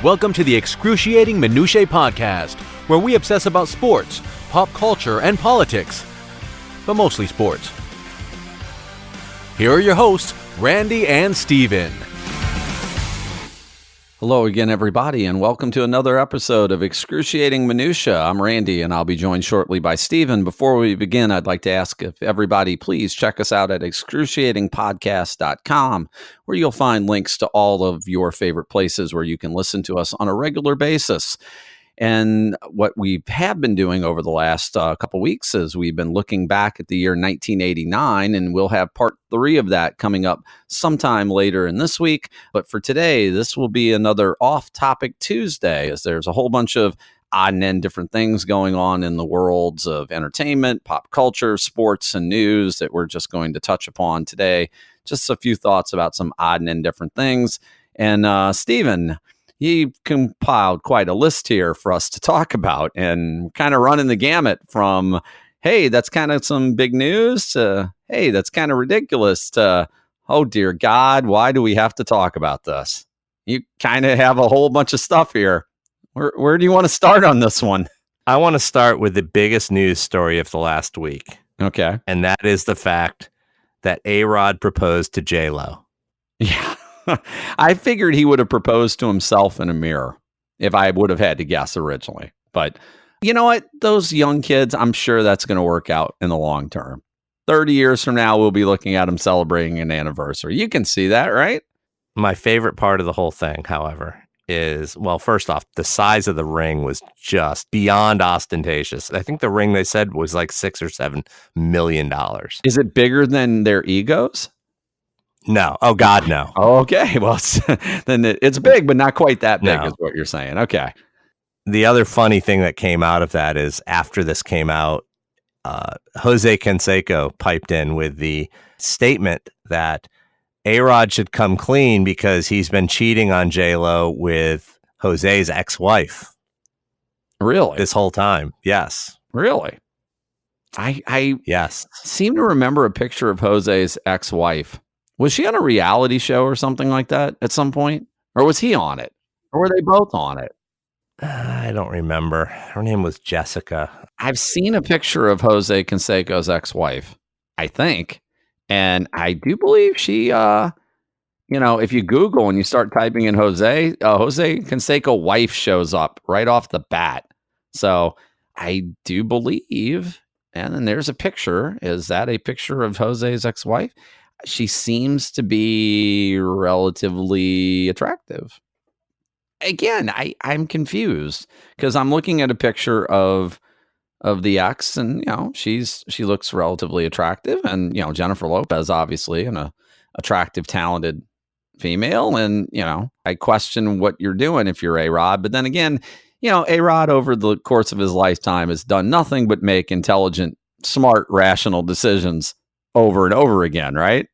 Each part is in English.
Welcome to the Excruciating Minutiae Podcast, where we obsess about sports, pop culture, and politics, but mostly sports. Here are your hosts, Randy and Steven. Hello again, everybody, and welcome to another episode of Excruciating Minutia. I'm Randy, and I'll be joined shortly by Steven. Before we begin, I'd like to ask if everybody please check us out at excruciatingpodcast.com, where you'll find links to all of your favorite places where you can listen to us on a regular basis. And what we have been doing over the last couple weeks is we've been looking back at the year 1989, and we'll have part 3 of that coming up sometime later in this week. But for today, this will be another off-topic Tuesday, as there's a whole bunch of odd and end different things going on in the worlds of entertainment, pop culture, sports, and news that we're just going to touch upon today. Just a few thoughts about some odd and end different things. And Steven, he compiled quite a list here for us to talk about, and kind of running the gamut from, hey, that's kind of some big news, to, hey, that's kind of ridiculous, to, oh, dear God, why do we have to talk about this? You kind of have a whole bunch of stuff here. Where do you want to start on this one? I want to start with the biggest news story of the last week. Okay. And that is the fact that A-Rod proposed to J-Lo. Yeah. I figured he would have proposed to himself in a mirror if I would have had to guess originally. But you know what? Those young kids, I'm sure that's going to work out in the long term. 30 years from now, we'll be looking at him celebrating an anniversary. You can see that, right? My favorite part of the whole thing, however, is, well, first off, the size of the ring was just beyond ostentatious. I think the ring, they said, was like $6 or $7 million. Is it bigger than their egos? No. Oh, God, no. Okay. Well, then it's big, but not quite that big, No. is what you're saying. Okay. The other funny thing that came out of that is after this came out, Jose Canseco piped in with the statement that A-Rod should come clean because he's been cheating on J-Lo with Jose's ex-wife. Really? This whole time. Yes. Really? I Yes. seem to remember a picture of Jose's ex-wife. Was she on a reality show or something like that at some point? Or was he on it? Or were they both on it? I don't remember. Her name was Jessica. I've seen a picture of Jose Canseco's ex-wife, I think. And I do believe she, if you Google and you start typing in Jose Canseco wife shows up right off the bat. So I do believe, and then there's a picture. Is that a picture of Jose's ex-wife? She seems to be relatively attractive. Again, I'm confused because I'm looking at a picture of the ex, and she looks relatively attractive, and Jennifer Lopez, obviously, an attractive, talented female, and I question what you're doing if you're A-Rod, but then again, A-Rod over the course of his lifetime has done nothing but make intelligent, smart, rational decisions over and over again, right?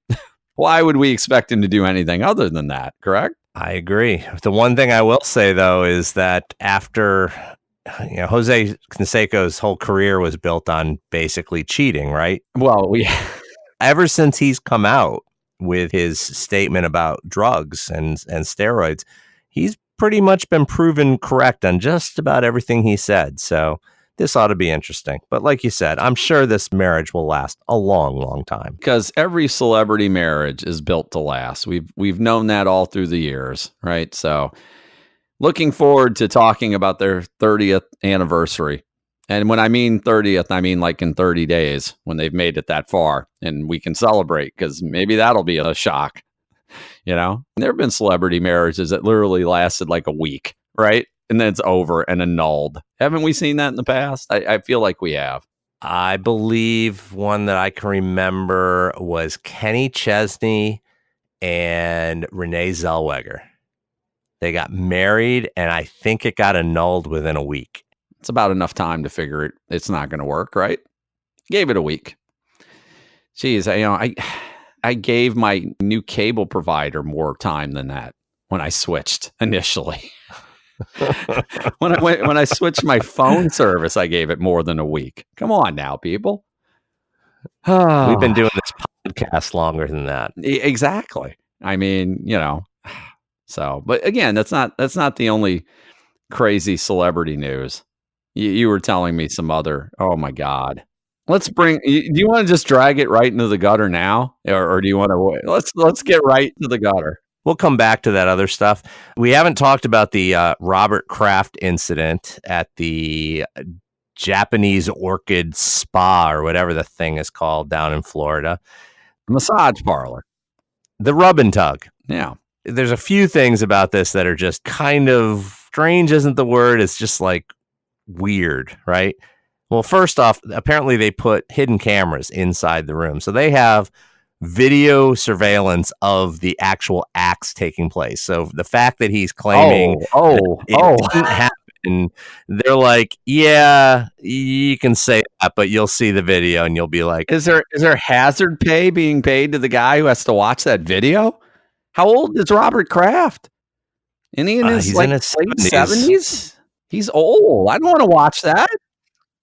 Why would we expect him to do anything other than that, correct? I agree. The one thing I will say, though, is that after, Jose Canseco's whole career was built on basically cheating, right? Well, ever since he's come out with his statement about drugs and steroids, he's pretty much been proven correct on just about everything he said. So this ought to be interesting. But like you said, I'm sure this marriage will last a long, long time. Because every celebrity marriage is built to last. We've known that all through the years, right? So looking forward to talking about their 30th anniversary. And when I mean 30th, I mean like in 30 days when they've made it that far and we can celebrate, because maybe that'll be a shock. There have been celebrity marriages that literally lasted like a week, right? And then it's over and annulled. Haven't we seen that in the past? I feel like we have. I believe one that I can remember was Kenny Chesney and Renee Zellweger. They got married, and I think it got annulled within a week. It's about enough time to figure it's not going to work, right? Gave it a week. Geez, I gave my new cable provider more time than that when I switched initially. When I switched my phone service, I gave it more than a week. Come on now, people. We've been doing this podcast longer than that. Exactly. I mean, So, but again, that's not the only crazy celebrity news. You were telling me some other. Oh my God. Let's bring. Do you want to just drag it right into the gutter now, or do you want to wait? Let's get right to the gutter. We'll come back to that other stuff. We haven't talked about the Robert Kraft incident at the Japanese Orchid Spa or whatever the thing is called down in Florida. Massage parlor. The rub and tug. Yeah. There's a few things about this that are just kind of strange, isn't the word? It's just like weird, right? Well, first off, apparently they put hidden cameras inside the room. So they have video surveillance of the actual acts taking place. So the fact that he's claiming it didn't happen, they're like, yeah, you can say that, but you'll see the video and you'll be like, is there hazard pay being paid to the guy who has to watch that video? How old is Robert Kraft? And he in his in his late 70s? He's old. I don't want to watch that.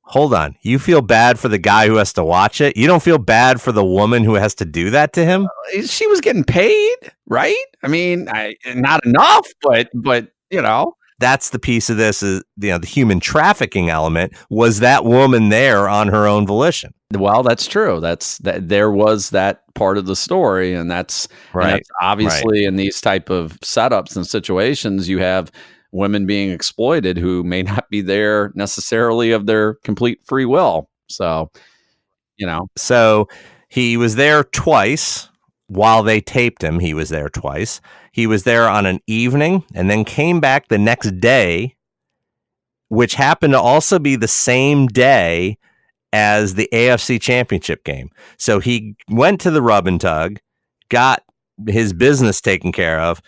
Hold on. You feel bad for the guy who has to watch it? You don't feel bad for the woman who has to do that to him? She was getting paid, right? I mean, not enough, but you know. That's the piece of this is, the human trafficking element. Was that woman there on her own volition? Well, that's true. There was that part of the story, and that's right. And that's obviously in these type of setups and situations, you have women being exploited who may not be there necessarily of their complete free will. So, So he was there twice while they taped him. He was there twice. He was there on an evening and then came back the next day, which happened to also be the same day as the AFC Championship game. So he went to the rub and tug, got his business taken care of,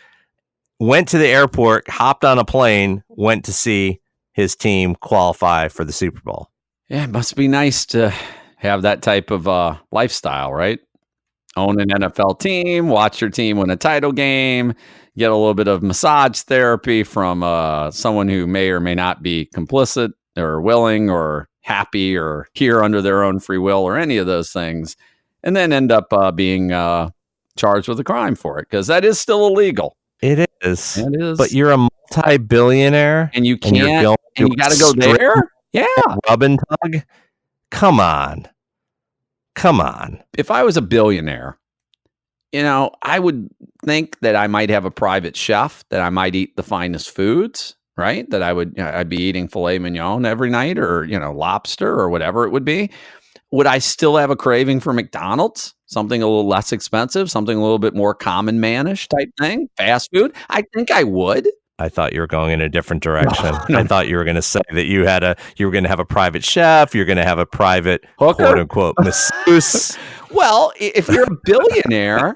went to the airport, hopped on a plane, went to see his team qualify for the Super Bowl. Yeah, it must be nice to have that type of lifestyle, right? Own an NFL team, watch your team win a title game, get a little bit of massage therapy from someone who may or may not be complicit or willing or happy or here under their own free will or any of those things, and then end up being charged with a crime for it, because that is still illegal. It is. It is. But you're a multi-billionaire and you can't, and you got to go there? Yeah. Rub and tug? Come on. If I was a billionaire, I would think that I might have a private chef, that I might eat the finest foods, right? That I'd be eating filet mignon every night, or, lobster or whatever it would be. Would I still have a craving for McDonald's? Something a little less expensive, something a little bit more common man-ish type thing, fast food? I think I would. I thought you were going in a different direction. No. I thought you were going to say that you were going to have a private chef, you're going to have a private hooker? Quote unquote masseuse. Well, if you're a billionaire,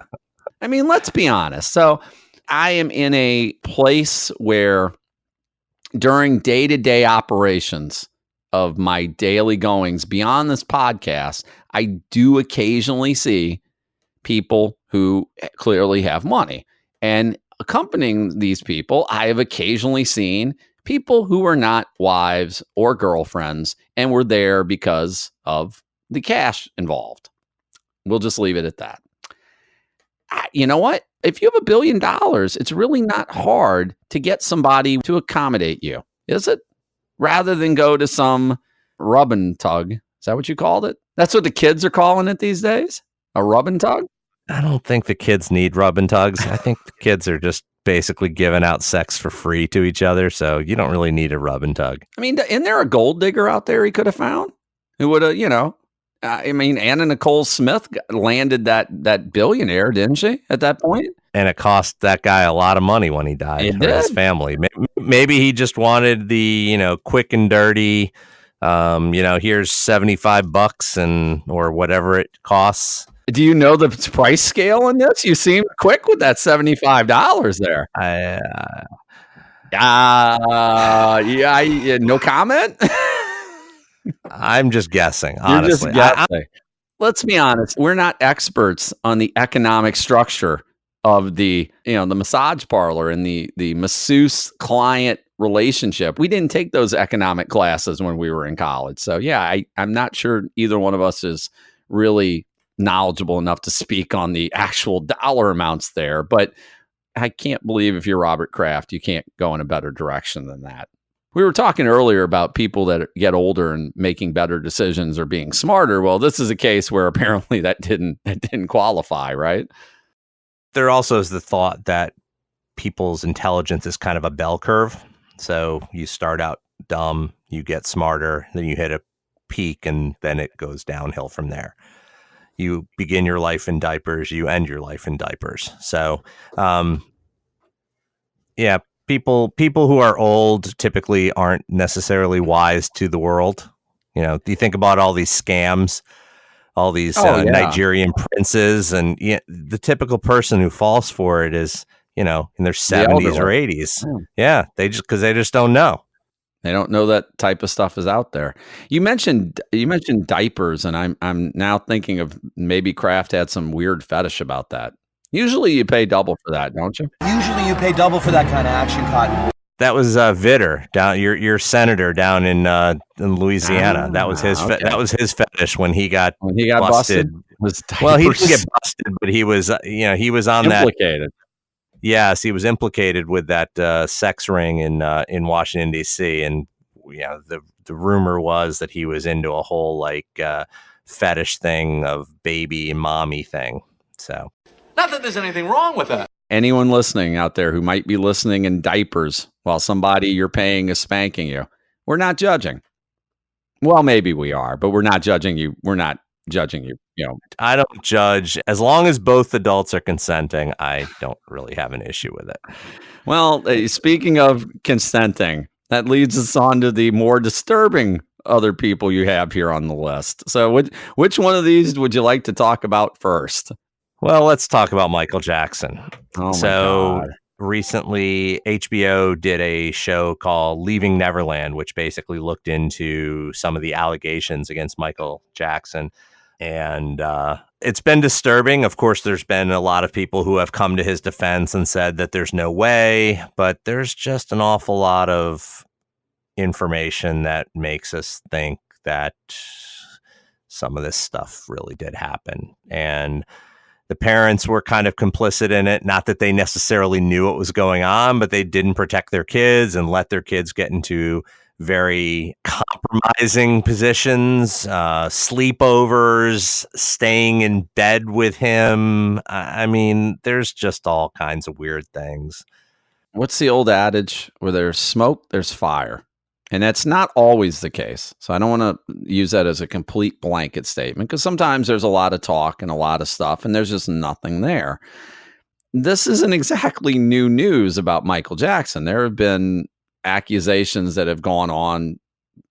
I mean, let's be honest. So I am in a place where during day-to-day operations of my daily goings beyond this podcast, I do occasionally see people who clearly have money. And accompanying these people, I have occasionally seen people who are not wives or girlfriends and were there because of the cash involved. We'll just leave it at that. You know what? If you have $1 billion, it's really not hard to get somebody to accommodate you, is it? Rather than go to some rub and tug. Is that what you called it? That's what the kids are calling it these days? A rub and tug? I don't think the kids need rub and tugs. I think the kids are just basically giving out sex for free to each other. So you don't really need a rub and tug. I mean, isn't there a gold digger out there he could have found? Who would have, Anna Nicole Smith landed that billionaire, didn't she, at that point? And it cost that guy a lot of money when he died. It did. His family. Maybe he just wanted the, quick and dirty, here's $75 or whatever it costs. Do you know the price scale on this? You seem quick with that $75 there. No comment? I'm just guessing, honestly. You're just guessing. Let's be honest. We're not experts on the economic structure of the massage parlor and the masseuse client relationship. We didn't take those economic classes when we were in college. So yeah, I'm not sure either one of us is really knowledgeable enough to speak on the actual dollar amounts there. But I can't believe if you're Robert Kraft, you can't go in a better direction than that. We were talking earlier about people that get older and making better decisions or being smarter. Well, this is a case where apparently that didn't qualify, right? There also is the thought that people's intelligence is kind of a bell curve. So you start out dumb, you get smarter, then you hit a peak, and then it goes downhill from there. You begin your life in diapers, you end your life in diapers. So, yeah, people who are old typically aren't necessarily wise to the world. You know, you think about all these scams, all these Nigerian princes, and the typical person who falls for it is, in their 70s or 80s. Yeah, because they just don't know. They don't know that type of stuff is out there. You mentioned diapers, and I'm now thinking of maybe Kraft had some weird fetish about that. Usually you pay double for that, don't you? Usually you pay double for that kind of action, Cotton. That was Vitter, down your senator down in Louisiana. That was his that was his fetish when he got busted. Well, he didn't get busted, but he was he was on implicated. Yes, he was implicated with that sex ring in Washington, D.C. And the rumor was that he was into a whole fetish thing of baby and mommy thing. So, not that there's anything wrong with that. Anyone listening out there who might be listening in diapers while somebody you're paying is spanking you, we're not judging. Well, maybe we are, but we're not judging you. We're not judging you. I don't judge. As long as both adults are consenting, I don't really have an issue with it. Well, speaking of consenting, that leads us on to the more disturbing other people you have here on the list. So which one of these would you like to talk about first? Well, let's talk about Michael Jackson. Oh my God. Recently, HBO did a show called Leaving Neverland, which basically looked into some of the allegations against Michael Jackson. And it's been disturbing. Of course, there's been a lot of people who have come to his defense and said that there's no way, but there's just an awful lot of information that makes us think that some of this stuff really did happen. And the parents were kind of complicit in it. Not that they necessarily knew what was going on, but they didn't protect their kids and let their kids get into very compromising positions, sleepovers, staying in bed with him. I mean, there's just all kinds of weird things. What's the old adage? Where there's smoke, there's fire. And that's not always the case. So I don't want to use that as a complete blanket statement, because sometimes there's a lot of talk and a lot of stuff, and there's just nothing there. This isn't exactly new news about Michael Jackson. There have been accusations that have gone on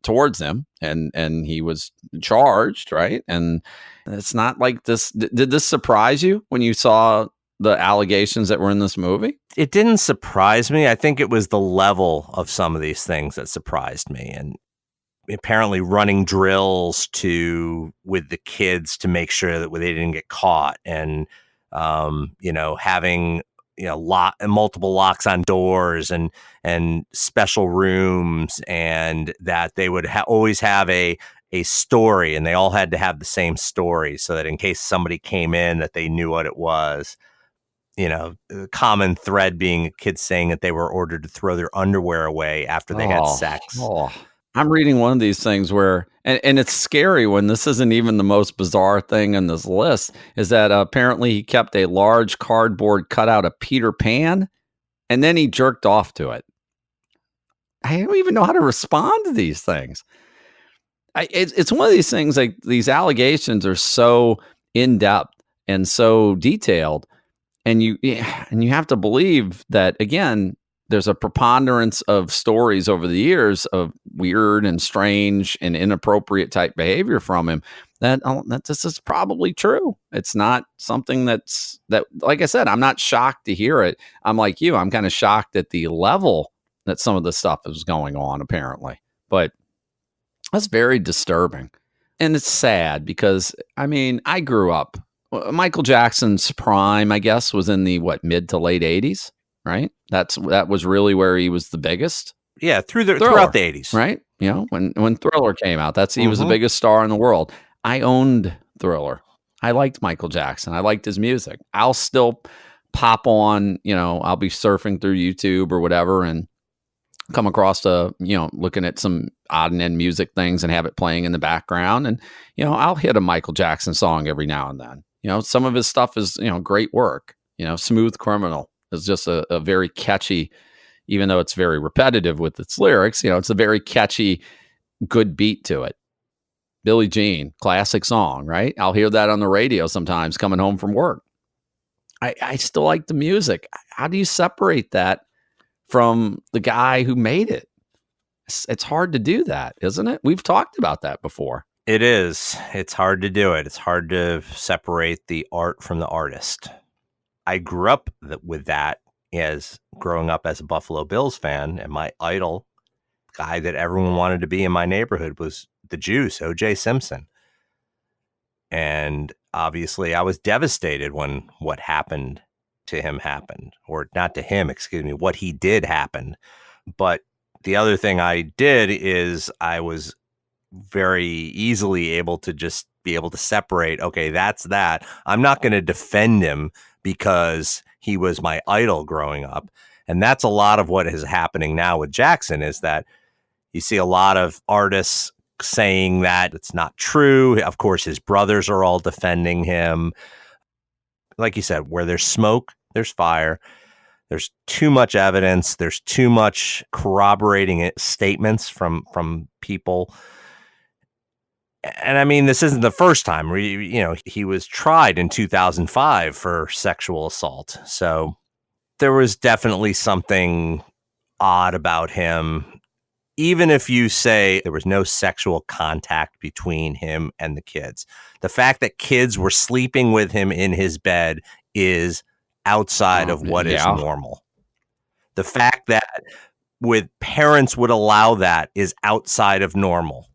towards him, and he was charged, right? And it's not like this. Did this surprise you when you saw the allegations that were in this movie? It didn't surprise me. I think it was the level of some of these things that surprised me. And apparently running drills with the kids to make sure that they didn't get caught, and having multiple locks on doors and special rooms, and that they would always have a story, and they all had to have the same story, so that in case somebody came in, that they knew what it was. The common thread being kids saying that they were ordered to throw their underwear away after they had sex. I'm reading one of these things where, and it's scary when this isn't even the most bizarre thing in this list, is that apparently he kept a large cardboard cutout of Peter Pan, and then he jerked off to it. I don't even know how to respond to these things. It's one of these things, like these allegations are so in-depth and so detailed. And you have to believe that, again, there's a preponderance of stories over the years of weird and strange and inappropriate type behavior from him, that this is probably true. It's not something that, like I said, I'm not shocked to hear it. I'm like you. I'm kind of shocked at the level that some of the stuff is going on, apparently. But that's very disturbing. And it's sad because, I mean, I grew up. Michael Jackson's prime, I guess, was in the mid to late 80s, right? That was really where he was the biggest. Yeah, throughout the 80s, right? When Thriller came out, he was the biggest star in the world. I owned Thriller. I liked Michael Jackson. I liked his music. I'll still pop on, I'll be surfing through YouTube or whatever and come across looking at some odd and end music things and have it playing in the background. And, I'll hit a Michael Jackson song every now and then. Some of his stuff is, great work. Smooth Criminal is just a very catchy, even though it's very repetitive with its lyrics, it's a very catchy, good beat to it. Billie Jean, classic song, right? I'll hear that on the radio sometimes coming home from work. I still like the music. How do you separate that from the guy who made it? It's hard to do that, isn't it? We've talked about that before. It is. It's hard to do it. It's hard to separate the art from the artist. I grew up with that as growing up as a Buffalo Bills fan, and my idol, guy that everyone wanted to be in my neighborhood, was the Juice, O.J. Simpson. And obviously I was devastated when what happened to him happened, or not to him, excuse me, what he did happen. But the other thing I did is I was very easily able to just be able to separate, okay, that's that. I'm not going to defend him because he was my idol growing up. And that's a lot of what is happening now with Jackson, is that you see a lot of artists saying that it's not true. Of course, his brothers are all defending him. Like you said, where there's smoke, there's fire. There's too much evidence. There's too much corroborating statements from people. And I mean, this isn't the first time. He was tried in 2005 for sexual assault. So there was definitely something odd about him. Even if you say there was no sexual contact between him and the kids, the fact that kids were sleeping with him in his bed is outside of what is normal. The fact that with parents would allow that is outside of normal.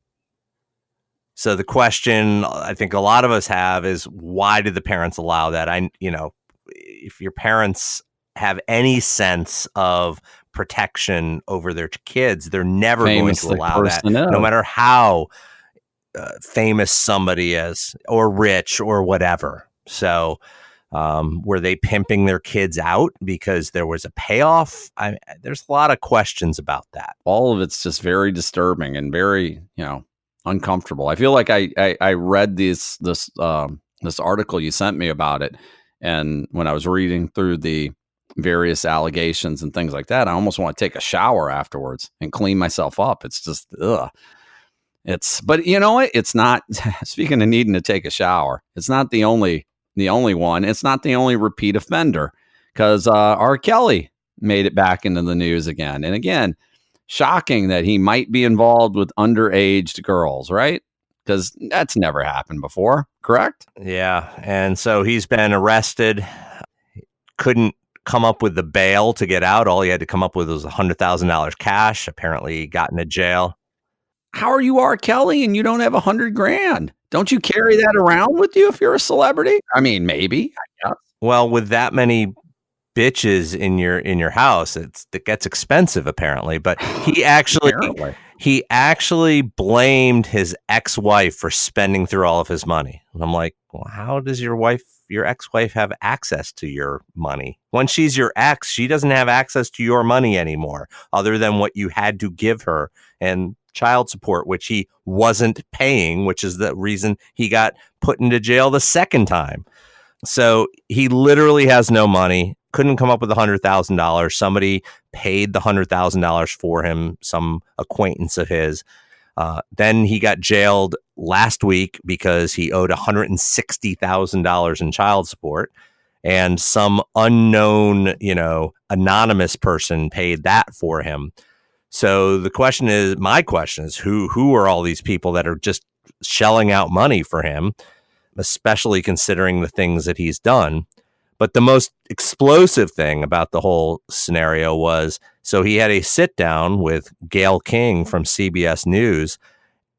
So the question I think a lot of us have is, why did the parents allow that? If your parents have any sense of protection over their kids, they're never going to allow that, no matter how famous somebody is or rich or whatever. So were they pimping their kids out because there was a payoff? There's a lot of questions about that. All of it's just very disturbing and very, uncomfortable. I feel like I read this article you sent me about it, and when I was reading through the various allegations and things like that, I almost want to take a shower afterwards and clean myself up. It's just, ugh. But you know what? It's not, speaking of needing to take a shower, it's not the only one. It's not the only repeat offender, because R. Kelly made it back into the news again. And again, shocking that he might be involved with underage girls, right? Because that's never happened before, correct? Yeah. And so he's been arrested. Couldn't come up with the bail to get out. All he had to come up with was $100,000 cash. Apparently he got into jail. How are you R. Kelly and you don't have $100,000? Don't you carry that around with you if you're a celebrity? I mean, maybe. I guess. Well, with that many bitches in your house, it gets expensive apparently. But he actually blamed his ex-wife for spending through all of his money. And I'm like, well, how does your ex-wife have access to your money? When she's your ex, she doesn't have access to your money anymore, other than what you had to give her and child support, which he wasn't paying, which is the reason he got put into jail the second time. So he literally has no money, couldn't come up with $100,000. Somebody paid the $100,000 for him, some acquaintance of his. Then he got jailed last week because he owed $160,000 in child support, and some unknown, anonymous person paid that for him. So my question is, who are all these people that are just shelling out money for him, especially considering the things that he's done? But the most explosive thing about the whole scenario was, so he had a sit down with Gayle King from CBS News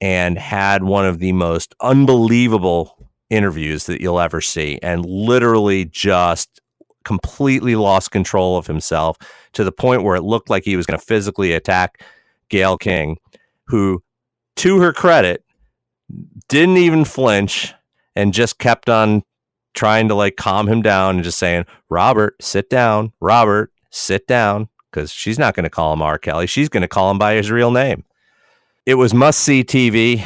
and had one of the most unbelievable interviews that you'll ever see, and literally just completely lost control of himself to the point where it looked like he was going to physically attack Gayle King, who, to her credit, didn't even flinch and just kept on trying to like calm him down and just saying, Robert, sit down. Robert, sit down. Because she's not going to call him R. Kelly. She's going to call him by his real name. It was must-see TV.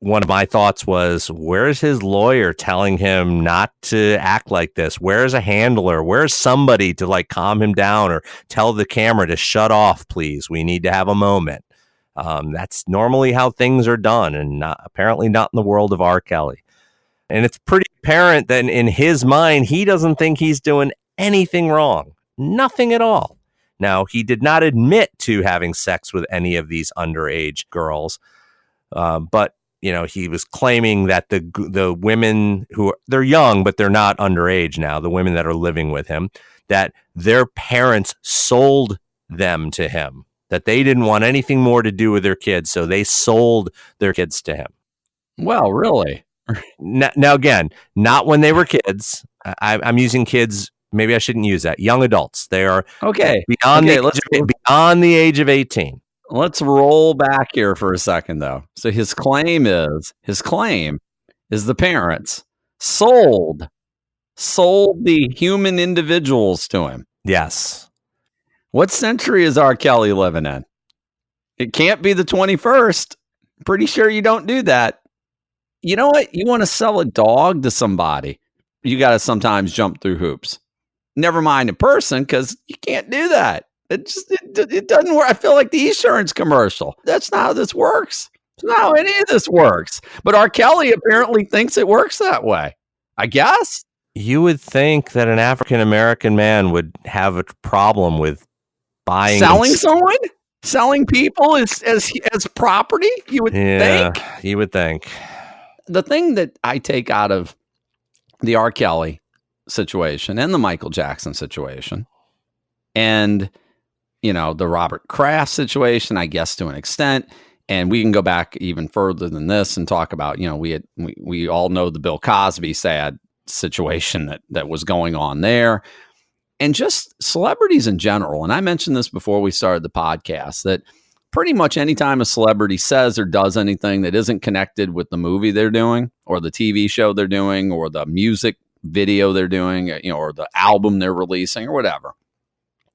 One of my thoughts was, where's his lawyer telling him not to act like this? Where's a handler? Where's somebody to like calm him down or tell the camera to shut off, please? We need to have a moment. That's normally how things are done, and apparently not in the world of R. Kelly. And it's pretty apparent that in his mind, he doesn't think he's doing anything wrong. Nothing at all. Now, he did not admit to having sex with any of these underage girls, but he was claiming that the women they're young, but they're not underage now, the women that are living with him, that their parents sold them to him, that they didn't want anything more to do with their kids, so they sold their kids to him. Well, really? Now, again, not when they were kids. I'm using kids. Maybe I shouldn't use that. Young adults. They are beyond the age of 18. Let's roll back here for a second, though. So his claim is the parents sold the human individuals to him. Yes. What century is R. Kelly living in? It can't be the 21st. Pretty sure you don't do that. You know what? You want to sell a dog to somebody, you got to sometimes jump through hoops. Never mind a person, because you can't do that. It doesn't work. I feel like the insurance commercial. That's not how this works. It's not how any of this works. But R. Kelly apparently thinks it works that way, I guess. You would think that an African-American man would have a problem with selling people as property. You would think. You would think. The thing that I take out of the R. Kelly situation and the Michael Jackson situation and the Robert Kraft situation, I guess, to an extent, and we can go back even further than this and talk about, we all know the Bill Cosby sad situation that was going on there, and just celebrities in general. And I mentioned this before we started the podcast, that pretty much anytime a celebrity says or does anything that isn't connected with the movie they're doing or the TV show they're doing or the music video they're doing, or the album they're releasing or whatever.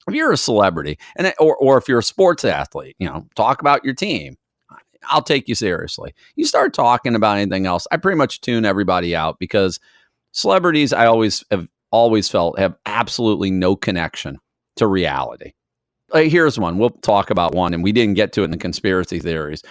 If you're a celebrity or if you're a sports athlete, talk about your team, I'll take you seriously. You start talking about anything else, I pretty much tune everybody out, because celebrities, I have always felt, have absolutely no connection to reality. Here's one. We'll talk about one, and we didn't get to it in the conspiracy theories.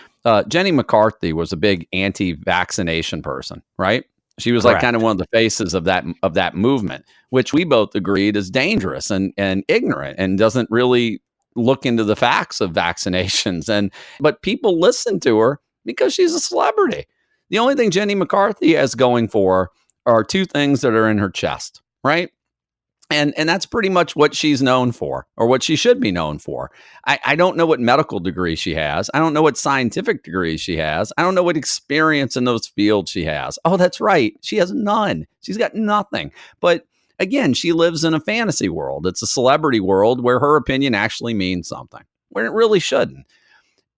Jenny McCarthy was a big anti-vaccination person, right? She was Correct. Like kind of one of the faces of that movement, which we both agreed is dangerous and ignorant and doesn't really look into the facts of vaccinations. But people listen to her because she's a celebrity. The only thing Jenny McCarthy has going for are two things that are in her chest, right? And that's pretty much what she's known for, or what she should be known for. I don't know what medical degree she has. I don't know what scientific degree she has. I don't know what experience in those fields she has. Oh, that's right. She has none. She's got nothing. But again, she lives in a fantasy world. It's a celebrity world where her opinion actually means something, where it really shouldn't.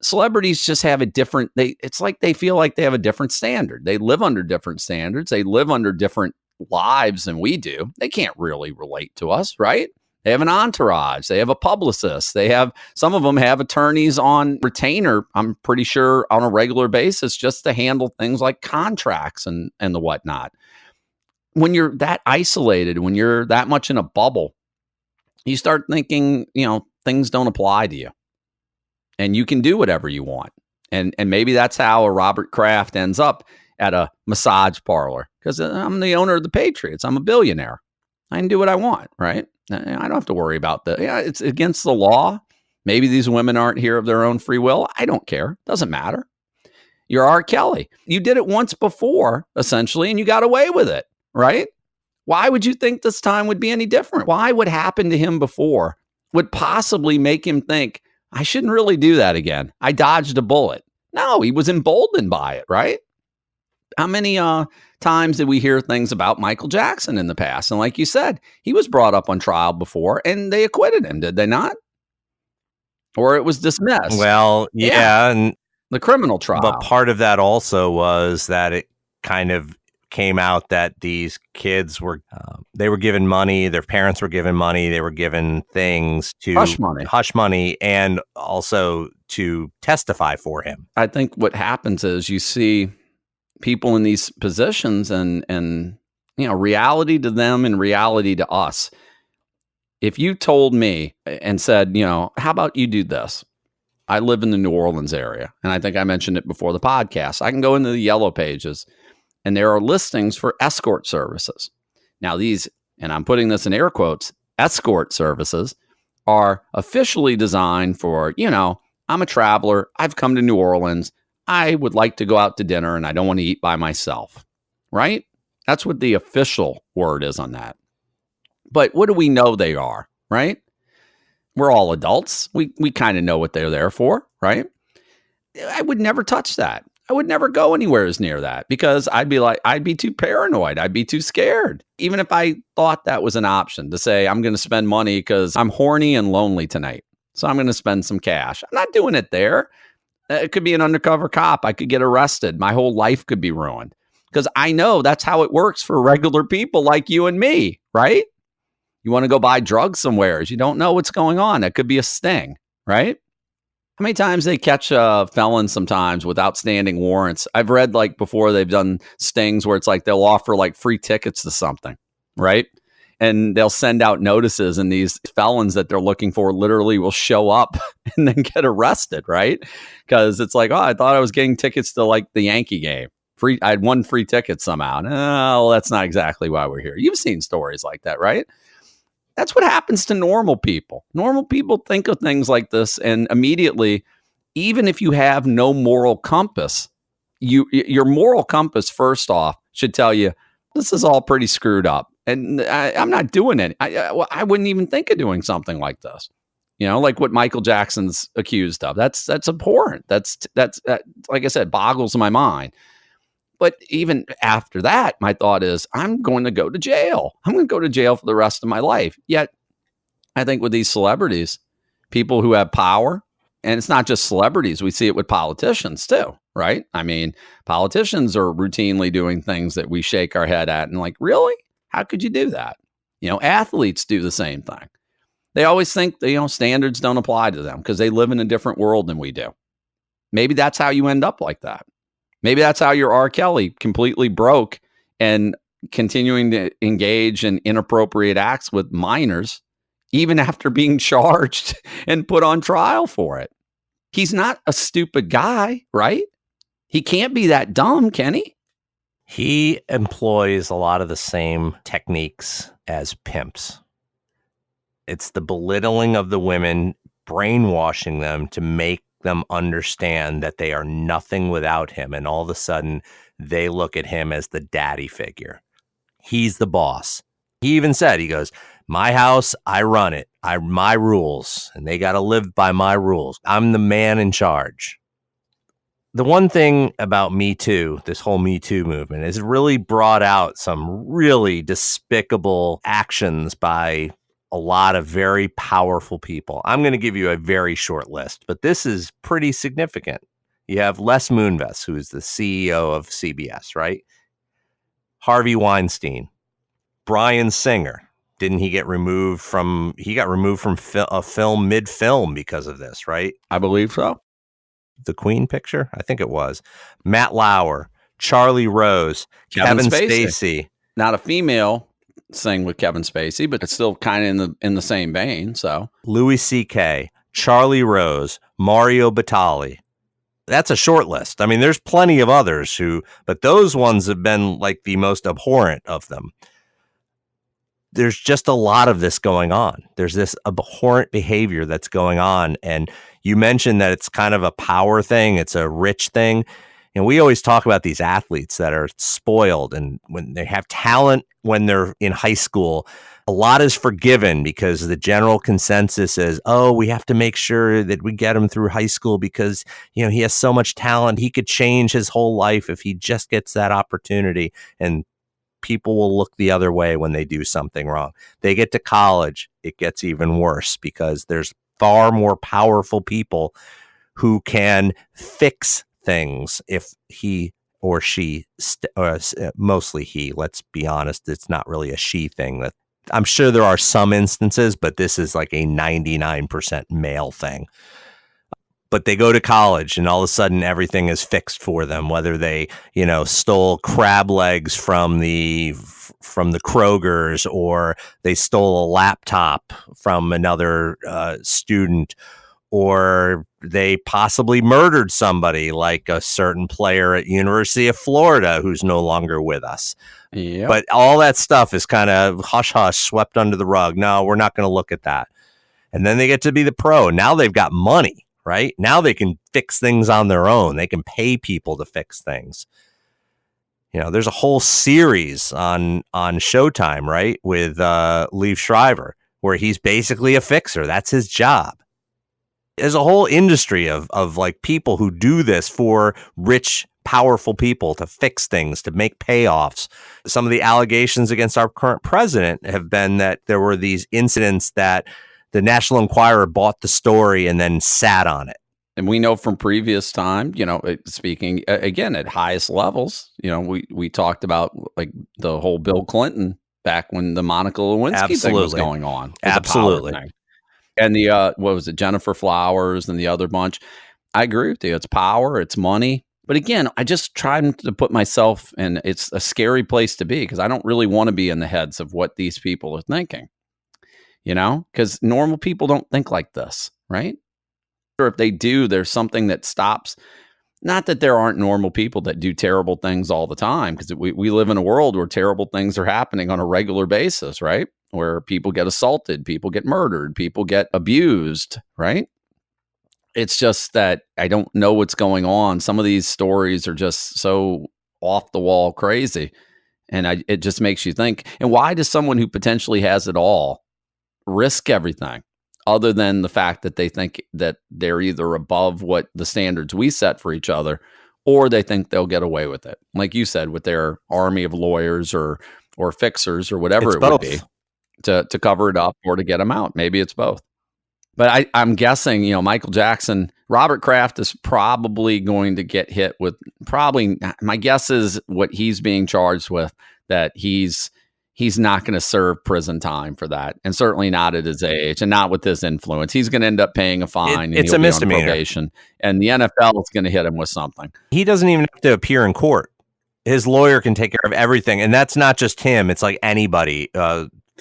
Celebrities just have it's like they feel like they have a different standard. They live under different standards. They live under different lives than we do. They can't really relate to us, right? They have an entourage. They have a publicist. Some of them have attorneys on retainer, I'm pretty sure, on a regular basis, just to handle things like contracts and the whatnot. When you're that isolated, when you're that much in a bubble, you start thinking, things don't apply to you and you can do whatever you want. And maybe that's how a Robert Kraft ends up at a massage parlor, because I'm the owner of the Patriots. I'm a billionaire. I can do what I want, right? I don't have to worry about it's against the law. Maybe these women aren't here of their own free will. I don't care. Doesn't matter. You're R. Kelly. You did it once before, essentially, and you got away with it, right? Why would you think this time would be any different? Why what happened to him before would possibly make him think, I shouldn't really do that again? I dodged a bullet. No, he was emboldened by it, right? How many times did we hear things about Michael Jackson in the past? And like you said, he was brought up on trial before and they acquitted him, did they not? Or it was dismissed. Well, yeah. And the criminal trial. But part of that also was that it kind of came out that these kids were they were given money, their parents were given money, they were given things to hush money and also to testify for him. I think what happens is you see people in these positions and reality to them and reality to us. If you told me and said, how about you do this? I live in the New Orleans area, and I think I mentioned it before the podcast. I can go into the yellow pages, and there are listings for escort services. Now, these, and I'm putting this in air quotes, escort services are officially designed for, I'm a traveler. I've come to New Orleans. I would like to go out to dinner, and I don't want to eat by myself, right? That's what the official word is on that. But what do we know they are, right? We're all adults. We kind of know what they're there for, right? I would never touch that. I would never go anywhere as near that because I'd be too paranoid. I'd be too scared. Even if I thought that was an option to say, I'm going to spend money because I'm horny and lonely tonight. So I'm going to spend some cash. I'm not doing it there. It could be an undercover cop. I could get arrested. My whole life could be ruined because I know that's how it works for regular people like you and me, right? You want to go buy drugs somewhere. You don't know what's going on. That could be a sting, right? How many times they catch felons sometimes with outstanding warrants? I've read before they've done stings where it's they'll offer free tickets to something, right? And they'll send out notices and these felons that they're looking for literally will show up and then get arrested, right? Because it's I thought I was getting tickets to the Yankee game. I had one free ticket somehow. No, well, that's not exactly why we're here. You've seen stories like that, right? That's what happens to normal people. Normal people think of things like this, and immediately, even if you have no moral compass, your moral compass, first off, should tell you, this is all pretty screwed up, and I'm not doing it. I wouldn't even think of doing something like this. Like what Michael Jackson's accused of. That's abhorrent. That's like I said, boggles my mind. But even after that, my thought is, I'm going to go to jail. I'm going to go to jail for the rest of my life. Yet, I think with these celebrities, people who have power, and it's not just celebrities, we see it with politicians too, right? I mean, politicians are routinely doing things that we shake our head at and really? How could you do that? Athletes do the same thing. They always think that, standards don't apply to them because they live in a different world than we do. Maybe that's how you end up like that. Maybe that's how you're R. Kelly, completely broke and continuing to engage in inappropriate acts with minors, even after being charged and put on trial for it. He's not a stupid guy, right? He can't be that dumb, can he? He employs a lot of the same techniques as pimps. It's the belittling of the women, brainwashing them to make them understand that they are nothing without him. And all of a sudden, they look at him as the daddy figure. He's the boss. He even said, he goes, my house, I run it. My rules, and they got to live by my rules. I'm the man in charge. The one thing about Me Too, this whole Me Too movement, is it really brought out some really despicable actions by a lot of very powerful people. I'm going to give you a very short list, but this is pretty significant. You have Les Moonves, who is the CEO of CBS, right? Harvey Weinstein, Bryan Singer. Didn't he get removed from, a film mid-film because of this, right? I believe so. The Queen picture? I think it was. Matt Lauer, Charlie Rose, Kevin Spacey. Not a female thing with Kevin Spacey, but it's still kind of in the same vein. So Louis C.K., Charlie Rose, Mario Batali. That's a short list. I mean, there's plenty of others but those ones have been the most abhorrent of them. There's just a lot of this going on. There's this abhorrent behavior that's going on. And you mentioned that it's kind of a power thing. It's a rich thing. And we always talk about these athletes that are spoiled, and when they have talent when they're in high school, a lot is forgiven because the general consensus is, oh, we have to make sure that we get him through high school because, he has so much talent. He could change his whole life if he just gets that opportunity. And people will look the other way when they do something wrong. They get to college, it gets even worse because there's far more powerful people who can fix things if he or she, mostly he, let's be honest, it's not really a she thing. That I'm sure there are some instances, but this is like a 99% male thing. But they go to college and all of a sudden everything is fixed for them, whether they, stole crab legs from the Kroger's, or they stole a laptop from another student, or they possibly murdered somebody, like a certain player at University of Florida who's no longer with us. Yep. But all that stuff is kind of hush-hush, swept under the rug. No, we're not going to look at that. And then they get to be the pro. Now they've got money, right? Now they can fix things on their own. They can pay people to fix things. There's a whole series on Showtime, right, with Liev Schreiber, where he's basically a fixer. That's his job. There's a whole industry of like people who do this for rich, powerful people to fix things, to make payoffs. Some of the allegations against our current president have been that there were these incidents that the National Enquirer bought the story and then sat on it. And we know from previous time, speaking again at highest levels, we talked about like the whole Bill Clinton back when the Monica Lewinsky thing was going on. Absolutely. And the, what was it, Jennifer Flowers and the other bunch. I agree with you. It's power, it's money. But again, I just try to put myself in, it's a scary place to be because I don't really want to be in the heads of what these people are thinking, because normal people don't think like this, right? Or if they do, there's something that stops. Not that there aren't normal people that do terrible things all the time, because we live in a world where terrible things are happening on a regular basis, right? Where people get assaulted, people get murdered, people get abused, right? It's just that I don't know what's going on. Some of these stories are just so off the wall crazy. And it just makes you think, and why does someone who potentially has it all risk everything? Other than the fact that they think that they're either above what the standards we set for each other, or they think they'll get away with it. Like you said, with their army of lawyers or fixers or whatever it's it both. Would be to cover it up or to get them out. Maybe it's both. But I'm guessing, Michael Jackson, Robert Kraft is probably going to get hit with my guess is what he's being charged with, that he's not going to serve prison time for that, and certainly not at his age, and not with this influence. He's going to end up paying a fine. It's a misdemeanor, on probation, and the NFL is going to hit him with something. He doesn't even have to appear in court. His lawyer can take care of everything, and that's not just him. It's like anybody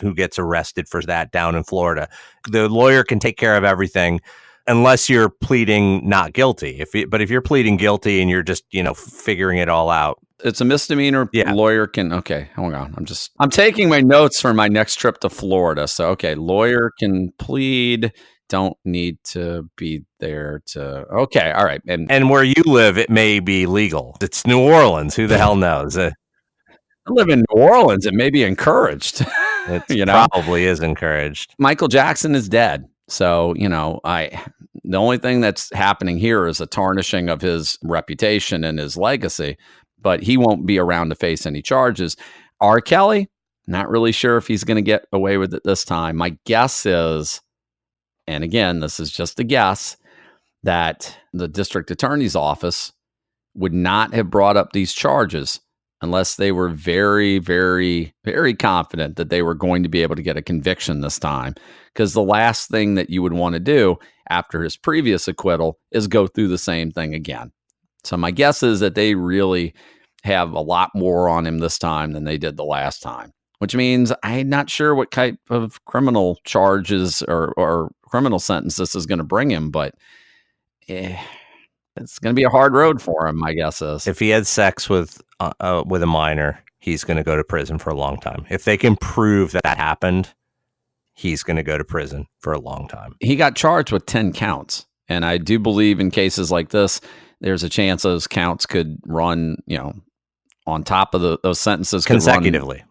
who gets arrested for that down in Florida. The lawyer can take care of everything, unless you're pleading not guilty. But if you're pleading guilty and you're just figuring it all out. It's a misdemeanor. Yeah. Lawyer can. Okay, hold on. I'm taking my notes for my next trip to Florida. So, okay, lawyer can plead. Don't need to be there to. Okay, all right. And where you live, it may be legal. It's New Orleans. Who the hell knows? I live in New Orleans. It may be encouraged. It probably is encouraged. Michael Jackson is dead. So, the only thing that's happening here is a tarnishing of his reputation and his legacy. But he won't be around to face any charges. R. Kelly, not really sure if he's going to get away with it this time. My guess is, and again, this is just a guess, that the district attorney's office would not have brought up these charges unless they were very, very, very confident that they were going to be able to get a conviction this time. Because the last thing that you would want to do after his previous acquittal is go through the same thing again. So my guess is that they really have a lot more on him this time than they did the last time, which means I'm not sure what type of criminal charges or criminal sentence this is going to bring him, but it's going to be a hard road for him, my guess is. If he had sex with a minor, he's going to go to prison for a long time. If they can prove that happened, he's going to go to prison for a long time. He got charged with 10 counts. And I do believe in cases like this, there's a chance those counts could run, on top of those sentences consecutively.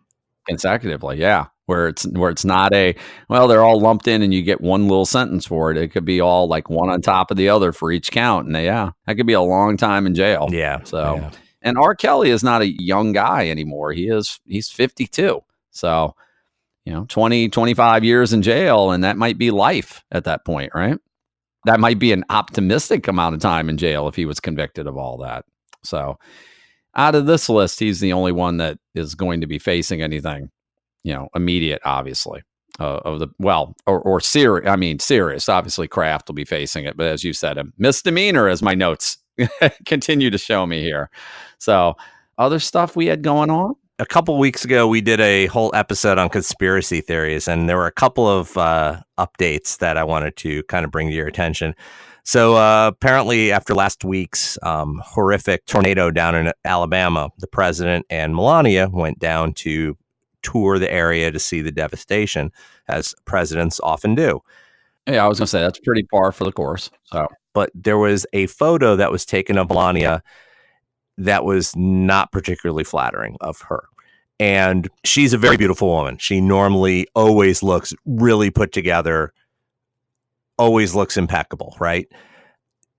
Yeah. Where it's not they're all lumped in and you get one little sentence for it. It could be all like one on top of the other for each count. And that could be a long time in jail. Yeah. So, yeah. And R. Kelly is not a young guy anymore. He's 52. So, 20, 25 years in jail, and that might be life at that point, right? That might be an optimistic amount of time in jail if he was convicted of all that. So out of this list, he's the only one that is going to be facing anything, immediate, obviously. Serious. I mean, serious. Obviously, Kraft will be facing it, but as you said, a misdemeanor, as my notes continue to show me here. So, other stuff we had going on. A couple weeks ago, we did a whole episode on conspiracy theories, and there were a couple of updates that I wanted to kind of bring to your attention. So apparently, after last week's horrific tornado down in Alabama, the president and Melania went down to tour the area to see the devastation, as presidents often do. Yeah, I was going to say that's pretty par for the course. So, but there was a photo that was taken of Melania that was not particularly flattering of her. And she's a very beautiful woman. She normally always looks really put together, always looks impeccable, right?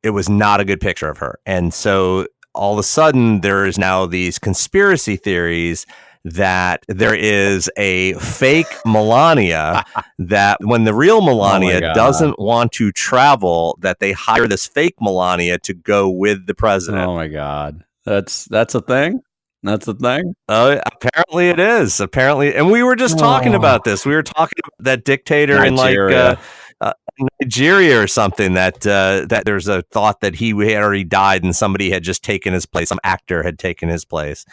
It was not a good picture of her. And so all of a sudden, there is now these conspiracy theories that there is a fake Melania, that when the real Melania doesn't want to travel, that they hire this fake Melania to go with the president. Oh my God. That's a thing? That's a thing? Apparently it is. Apparently. And we were just talking about this. We were talking about that dictator Nigeria. in Nigeria or something, that there's a thought that he had already died and somebody had just taken his place. Some actor had taken his place.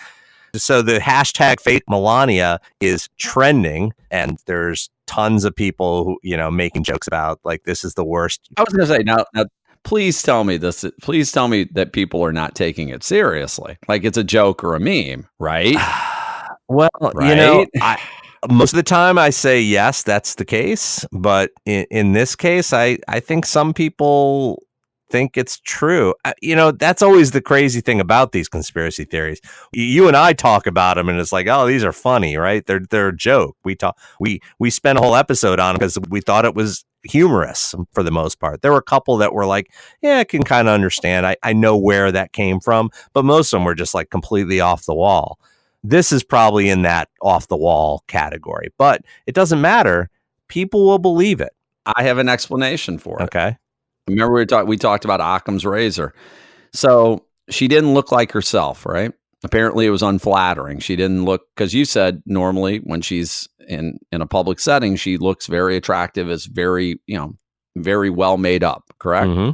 So the hashtag fake Melania is trending, and there's tons of people who, making jokes about, like, this is the worst. I was going to say, now, please tell me this. Please tell me that people are not taking it seriously, like it's a joke or a meme, right? Well, right? Most of the time I say yes, that's the case. But in this case, I think some people think it's true. That's always the crazy thing about these conspiracy theories. You and I talk about them and it's like, oh, these are funny, right? They're a joke. We spent a whole episode on them because we thought it was humorous for the most part. There were a couple that were like, yeah, I can kind of understand. I know where that came from, but most of them were just like completely off the wall. This is probably in that off the wall category, but it doesn't matter. People will believe it. I have an explanation for it. Okay. Remember we talked about Occam's razor. So she didn't look like herself, right? Apparently it was unflattering. She didn't look, because you said normally when she's in a public setting, she looks very attractive, is very, very well made up, correct? Mm-hmm.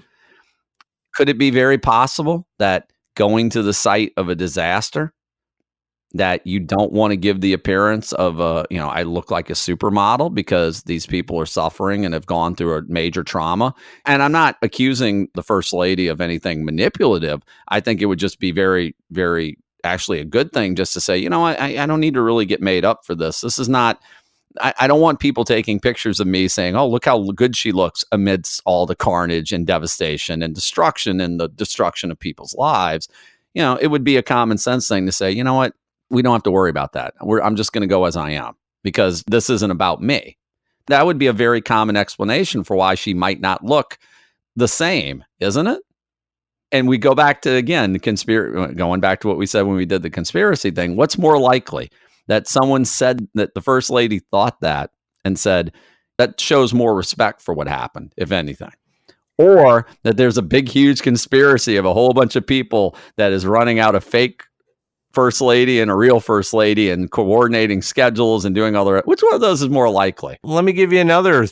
Could it be very possible that going to the site of a disaster, that you don't want to give the appearance of I look like a supermodel because these people are suffering and have gone through a major trauma? And I'm not accusing the First Lady of anything manipulative. I think it would just be very, very actually a good thing just to say, I don't need to really get made up for this. This is not, I don't want people taking pictures of me saying, oh, look how good she looks amidst all the carnage and devastation and destruction and the destruction of people's lives. It would be a common sense thing to say, you know what? We don't have to worry about that. I'm just going to go as I am because this isn't about me. That would be a very common explanation for why she might not look the same, isn't it? And we go back to, again, going back to what we said when we did the conspiracy thing. What's more likely, that someone said that the First Lady thought that and said that shows more respect for what happened, if anything, or that there's a big, huge conspiracy of a whole bunch of people that is running out a fake First Lady and a real First Lady and coordinating schedules and doing all the rest? Which one of those is more likely? Let me give you another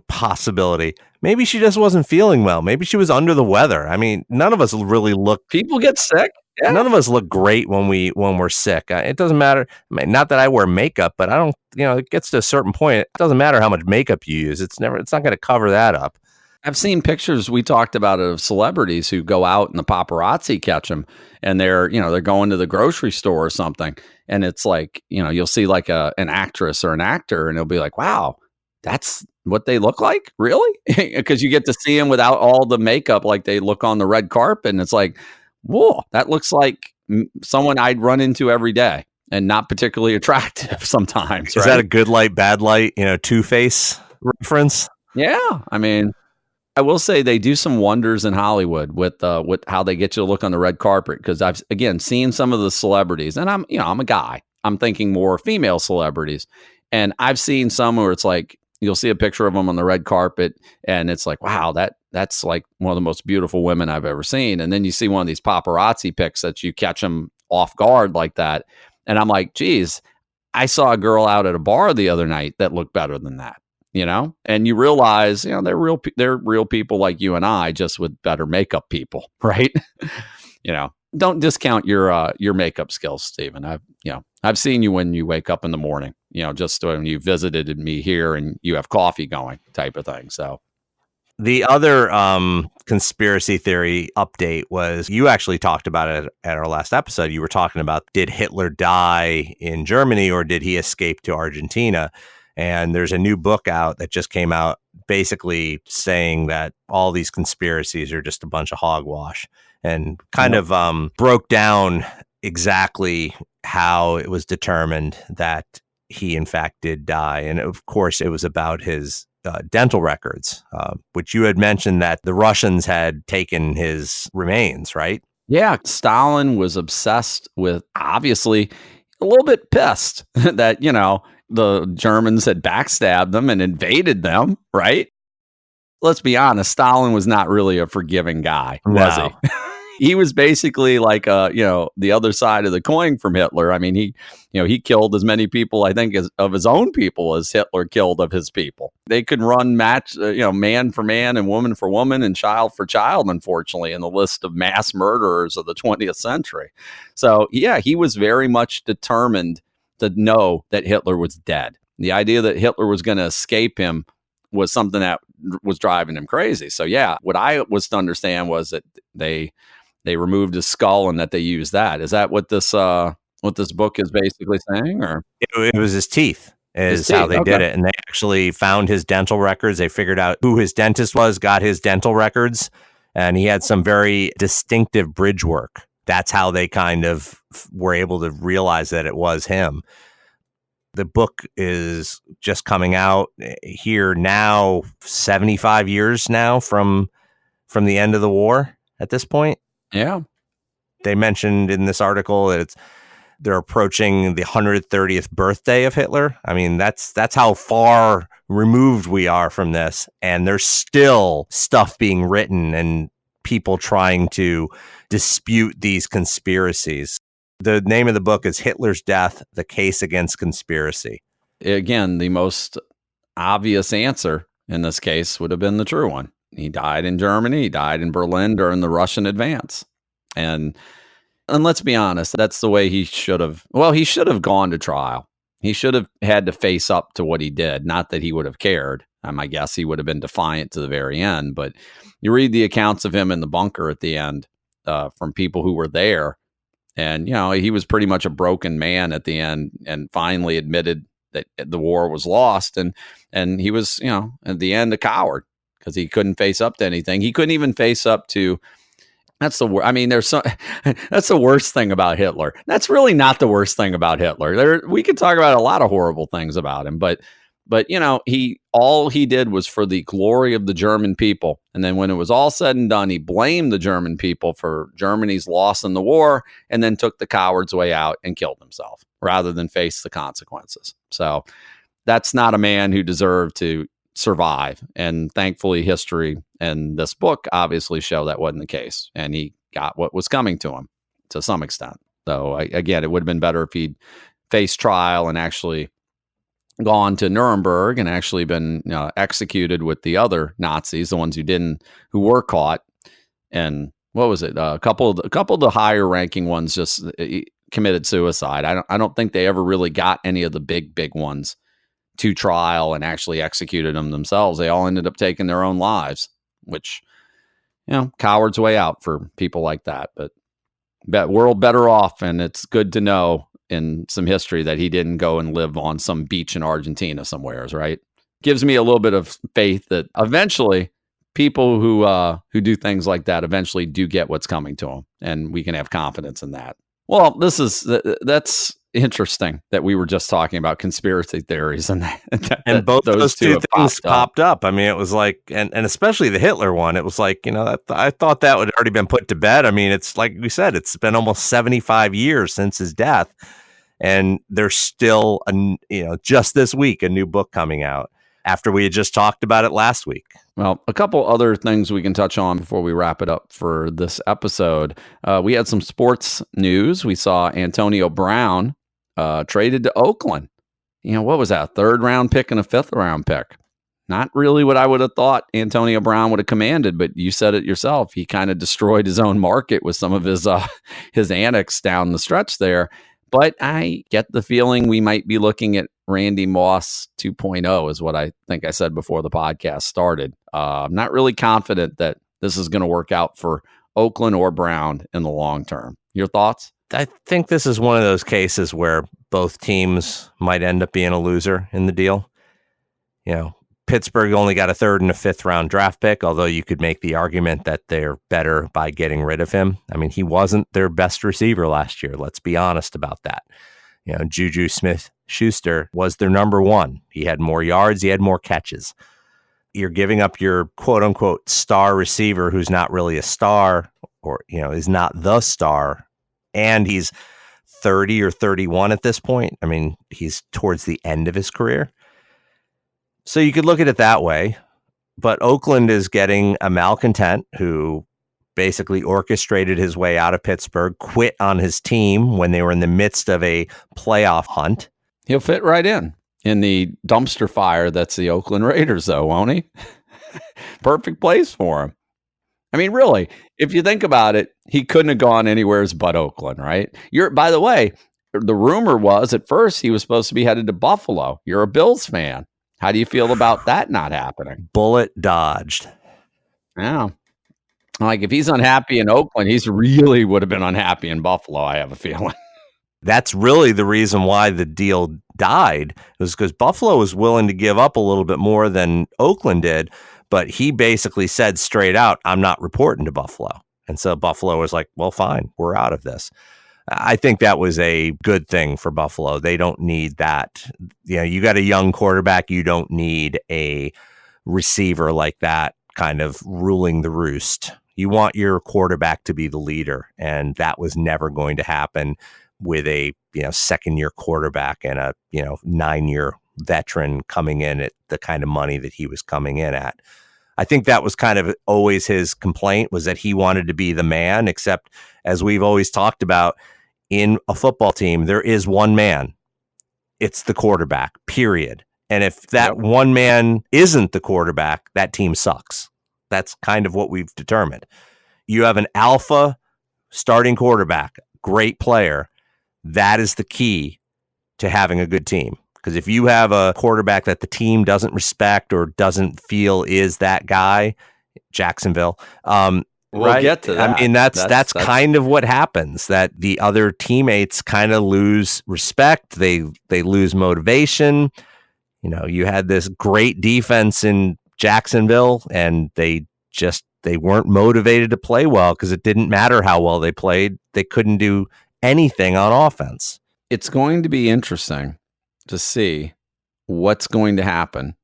possibility. Maybe she just wasn't feeling well. Maybe she was under the weather. I mean, none of us really look. People get sick. Yeah. None of us look great when we're sick. It doesn't matter. I mean, not that I wear makeup, but I don't. It gets to a certain point. It doesn't matter how much makeup you use. It's not going to cover that up. I've seen pictures, we talked about it, of celebrities who go out and the paparazzi catch them and they're going to the grocery store or something. And it's like, you'll see like an actress or an actor and it'll be like, wow, that's what they look like? Really? Because you get to see them without all the makeup like they look on the red carpet. And it's like, whoa, that looks like someone I'd run into every day and not particularly attractive sometimes. Is that a good light, bad light, Two-Face reference? Yeah. I mean, I will say they do some wonders in Hollywood with how they get you to look on the red carpet. Because I've, again, seen some of the celebrities, and I'm a guy. I'm thinking more female celebrities, and I've seen some where it's like you'll see a picture of them on the red carpet, and it's like, wow, that's like one of the most beautiful women I've ever seen. And then you see one of these paparazzi pics that you catch them off guard like that. And I'm like, geez, I saw a girl out at a bar the other night that looked better than that, and you realize, they're real people like you and I, just with better makeup people. Right. Don't discount your makeup skills, Stephen. I've seen you when you wake up in the morning, just when you visited me here and you have coffee going type of thing. So the other conspiracy theory update was, you actually talked about it at our last episode. You were talking about, did Hitler die in Germany or did he escape to Argentina? And there's a new book out that just came out basically saying that all these conspiracies are just a bunch of hogwash, and kind of broke down exactly how it was determined that he in fact did die. And of course, it was about his dental records, which you had mentioned that the Russians had taken his remains, right? Yeah, Stalin was obsessed with, obviously, a little bit pissed that, the Germans had backstabbed them and invaded them, right? Let's be honest, Stalin was not really a forgiving guy, was he? He was basically like, the other side of the coin from Hitler. I mean, he killed as many people, I think, of his own people as Hitler killed of his people. They could run man for man and woman for woman and child for child, unfortunately, in the list of mass murderers of the 20th century. So, yeah, he was very much determined to know that Hitler was dead. The idea that Hitler was going to escape him was something that was driving him crazy. So, yeah, what I was to understand was that they removed his skull and that they used that. Is that what this book is basically saying? Or it was his teeth is how they did it. And they actually found his dental records. They figured out who his dentist was, got his dental records, and he had some very distinctive bridge work. That's how they kind of were able to realize that it was him. The book is just coming out here now, 75 years now from the end of the war at this point. Yeah. They mentioned in this article that they're approaching the 130th birthday of Hitler. I mean, that's how far removed we are from this. And there's still stuff being written and people trying to dispute these conspiracies. The name of the book is Hitler's Death, The Case Against Conspiracy. Again, the most obvious answer in this case would have been the true one. He died in Germany. He died in Berlin during the Russian advance. And let's be honest, that's the way he should have. Well, he should have gone to trial. He should have had to face up to what he did. Not that he would have cared. I guess he would have been defiant to the very end. But you read the accounts of him in the bunker at the end from people who were there. And, he was pretty much a broken man at the end and finally admitted that the war was lost. And he was, at the end, a coward because he couldn't face up to anything. He couldn't even face up to. That's the worst. I mean, that's the worst thing about Hitler. That's really not the worst thing about Hitler. We could talk about a lot of horrible things about him, but all he did was for the glory of the German people. And then when it was all said and done, he blamed the German people for Germany's loss in the war and then took the coward's way out and killed himself rather than face the consequences. So that's not a man who deserved to survive. And thankfully, history and this book obviously show that wasn't the case. And he got what was coming to him to some extent. So again, it would have been better if he'd faced trial and actually gone to Nuremberg and actually been executed with the other Nazis, the ones who were caught. And what was it? A couple of the higher ranking ones just committed suicide. I don't think they ever really got any of the big ones to trial and actually executed them themselves. They all ended up taking their own lives, which, coward's way out for people like that. But we're all better off, and it's good to know in some history that he didn't go and live on some beach in Argentina somewheres, right? Gives me a little bit of faith that eventually people who do things like that eventually do get what's coming to them, and we can have confidence in that. Well, that's interesting that we were just talking about conspiracy theories and both those two things popped up. I mean, it was like, and especially the Hitler one, it was like, I thought that would already been put to bed. I mean, it's like we said, it's been almost 75 years since his death, and there's still just this week, a new book coming out. after we had just talked about it last week. Well, a couple other things we can touch on before we wrap it up for this episode. We had some sports news. We saw Antonio Brown traded to Oakland. What was that? A third-round pick and a fifth-round pick. Not really what I would have thought Antonio Brown would have commanded, but you said it yourself. He kind of destroyed his own market with some of his antics down the stretch there. But I get the feeling we might be looking at Randy Moss 2.0 is what I think I said before the podcast started. I'm not really confident that this is going to work out for Oakland or Brown in the long term. Your thoughts? I think this is one of those cases where both teams might end up being a loser in the deal. Pittsburgh only got a third and a fifth round draft pick, although you could make the argument that they're better by getting rid of him. I mean, he wasn't their best receiver last year. Let's be honest about that. Juju Smith-Schuster was their number one. He had more yards. He had more catches. You're giving up your quote unquote star receiver who's not really a star or, is not the star. And he's 30 or 31 at this point. I mean, he's towards the end of his career. So you could look at it that way, but Oakland is getting a malcontent who basically orchestrated his way out of Pittsburgh, quit on his team when they were in the midst of a playoff hunt. He'll fit right in the dumpster fire that's the Oakland Raiders, though, won't he? Perfect place for him. I mean, really, if you think about it, he couldn't have gone anywhere but Oakland, right? By the way, the rumor was at first he was supposed to be headed to Buffalo. You're a Bills fan. How do you feel about that not happening? Bullet dodged. Yeah. Like if he's unhappy in Oakland, he's really would have been unhappy in Buffalo, I have a feeling. That's really the reason why the deal died, was because Buffalo was willing to give up a little bit more than Oakland did, but he basically said straight out, I'm not reporting to Buffalo. And so Buffalo was like, well, fine, we're out of this. I think that was a good thing for Buffalo. They don't need that. You got a young quarterback. You don't need a receiver like that kind of ruling the roost. You want your quarterback to be the leader, and that was never going to happen with a second-year quarterback and a 9-year veteran coming in at the kind of money that he was coming in at. I think that was kind of always his complaint, was that he wanted to be the man, except as we've always talked about, in a football team, there is one man. It's the quarterback, period. And if that one man isn't the quarterback, that team sucks. That's kind of what we've determined. You have an alpha starting quarterback, great player. That is the key to having a good team. Because if you have a quarterback that the team doesn't respect or doesn't feel is that guy, Jacksonville, we'll get to that. I mean, that's kind of what happens, that the other teammates kind of lose respect. They lose motivation. You had this great defense in Jacksonville, and they weren't motivated to play well because it didn't matter how well they played. They couldn't do anything on offense. It's going to be interesting to see what's going to happen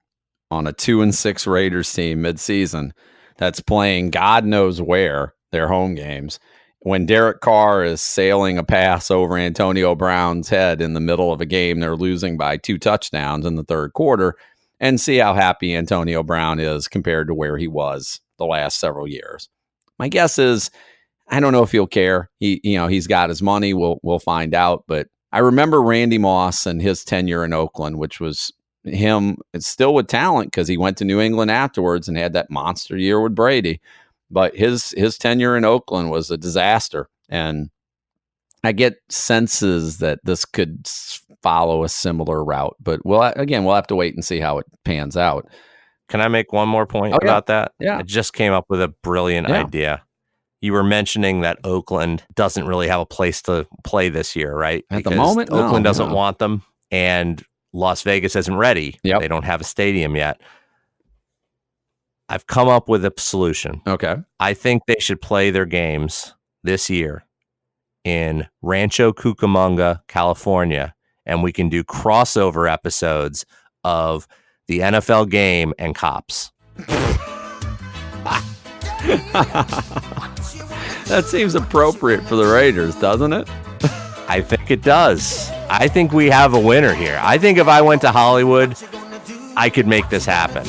on a 2-6 Raiders team midseason that's playing God knows where, their home games, when Derek Carr is sailing a pass over Antonio Brown's head in the middle of a game they're losing by 2 touchdowns in the third quarter, and see how happy Antonio Brown is compared to where he was the last several years. My guess is, I don't know if he'll care. He's got his money. We'll find out. But I remember Randy Moss and his tenure in Oakland, which was him still with talent because he went to New England afterwards and had that monster year with Brady. But his tenure in Oakland was a disaster. And I get senses that this could follow a similar route. But we'll have to wait and see how it pans out. Can I make one more point about that? Yeah. I just came up with a brilliant idea. You were mentioning that Oakland doesn't really have a place to play this year, right? At the moment, Oakland doesn't want them, and Las Vegas isn't ready. Yep. They don't have a stadium yet. I've come up with a solution. Okay. I think they should play their games this year in Rancho Cucamonga, California, and we can do crossover episodes of the NFL game and Cops. That seems appropriate for the Raiders, doesn't it? I think it does. I think we have a winner here. I think if I went to Hollywood I could make this happen.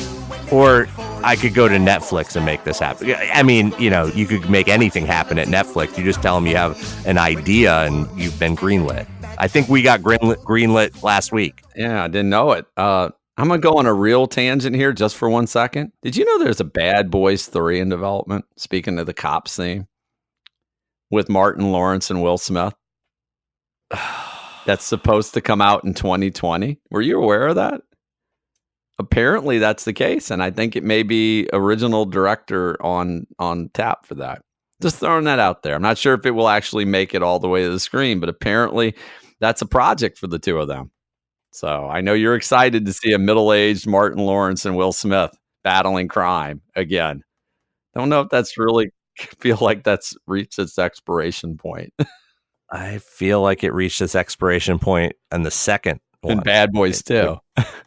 Or I could go to Netflix and make this happen. I mean, you could make anything happen at Netflix. You just tell them you have an idea and you've been greenlit. I think we got greenlit last week. Yeah, I didn't know it. I'm going to go on a real tangent here just for 1 second. Did you know there's a Bad Boys 3 in development? Speaking of the Cops theme with Martin Lawrence and Will Smith. That's supposed to come out in 2020. Were you aware of that? Apparently that's the case, and I think it may be original director on tap for that. Just throwing that out there. I'm not sure if it will actually make it all the way to the screen, but apparently that's a project for the two of them. So I know you're excited to see a middle-aged Martin Lawrence and Will Smith battling crime again. Don't know if that's really feel like that's reached its expiration point. I feel like it reached its expiration point in the second one. And Bad Boys too.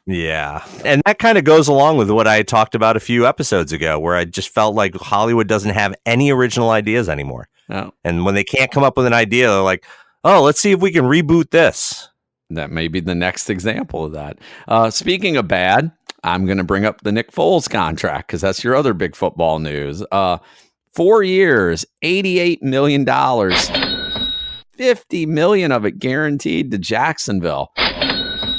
Yeah. And that kind of goes along with what I talked about a few episodes ago, where I just felt like Hollywood doesn't have any original ideas anymore. Oh. And when they can't come up with an idea, they're like, oh, let's see if we can reboot this. That may be the next example of that. Speaking of bad, I'm going to bring up the Nick Foles contract because that's your other big football news. 4 years, $88 million, $50 million of it guaranteed to Jacksonville.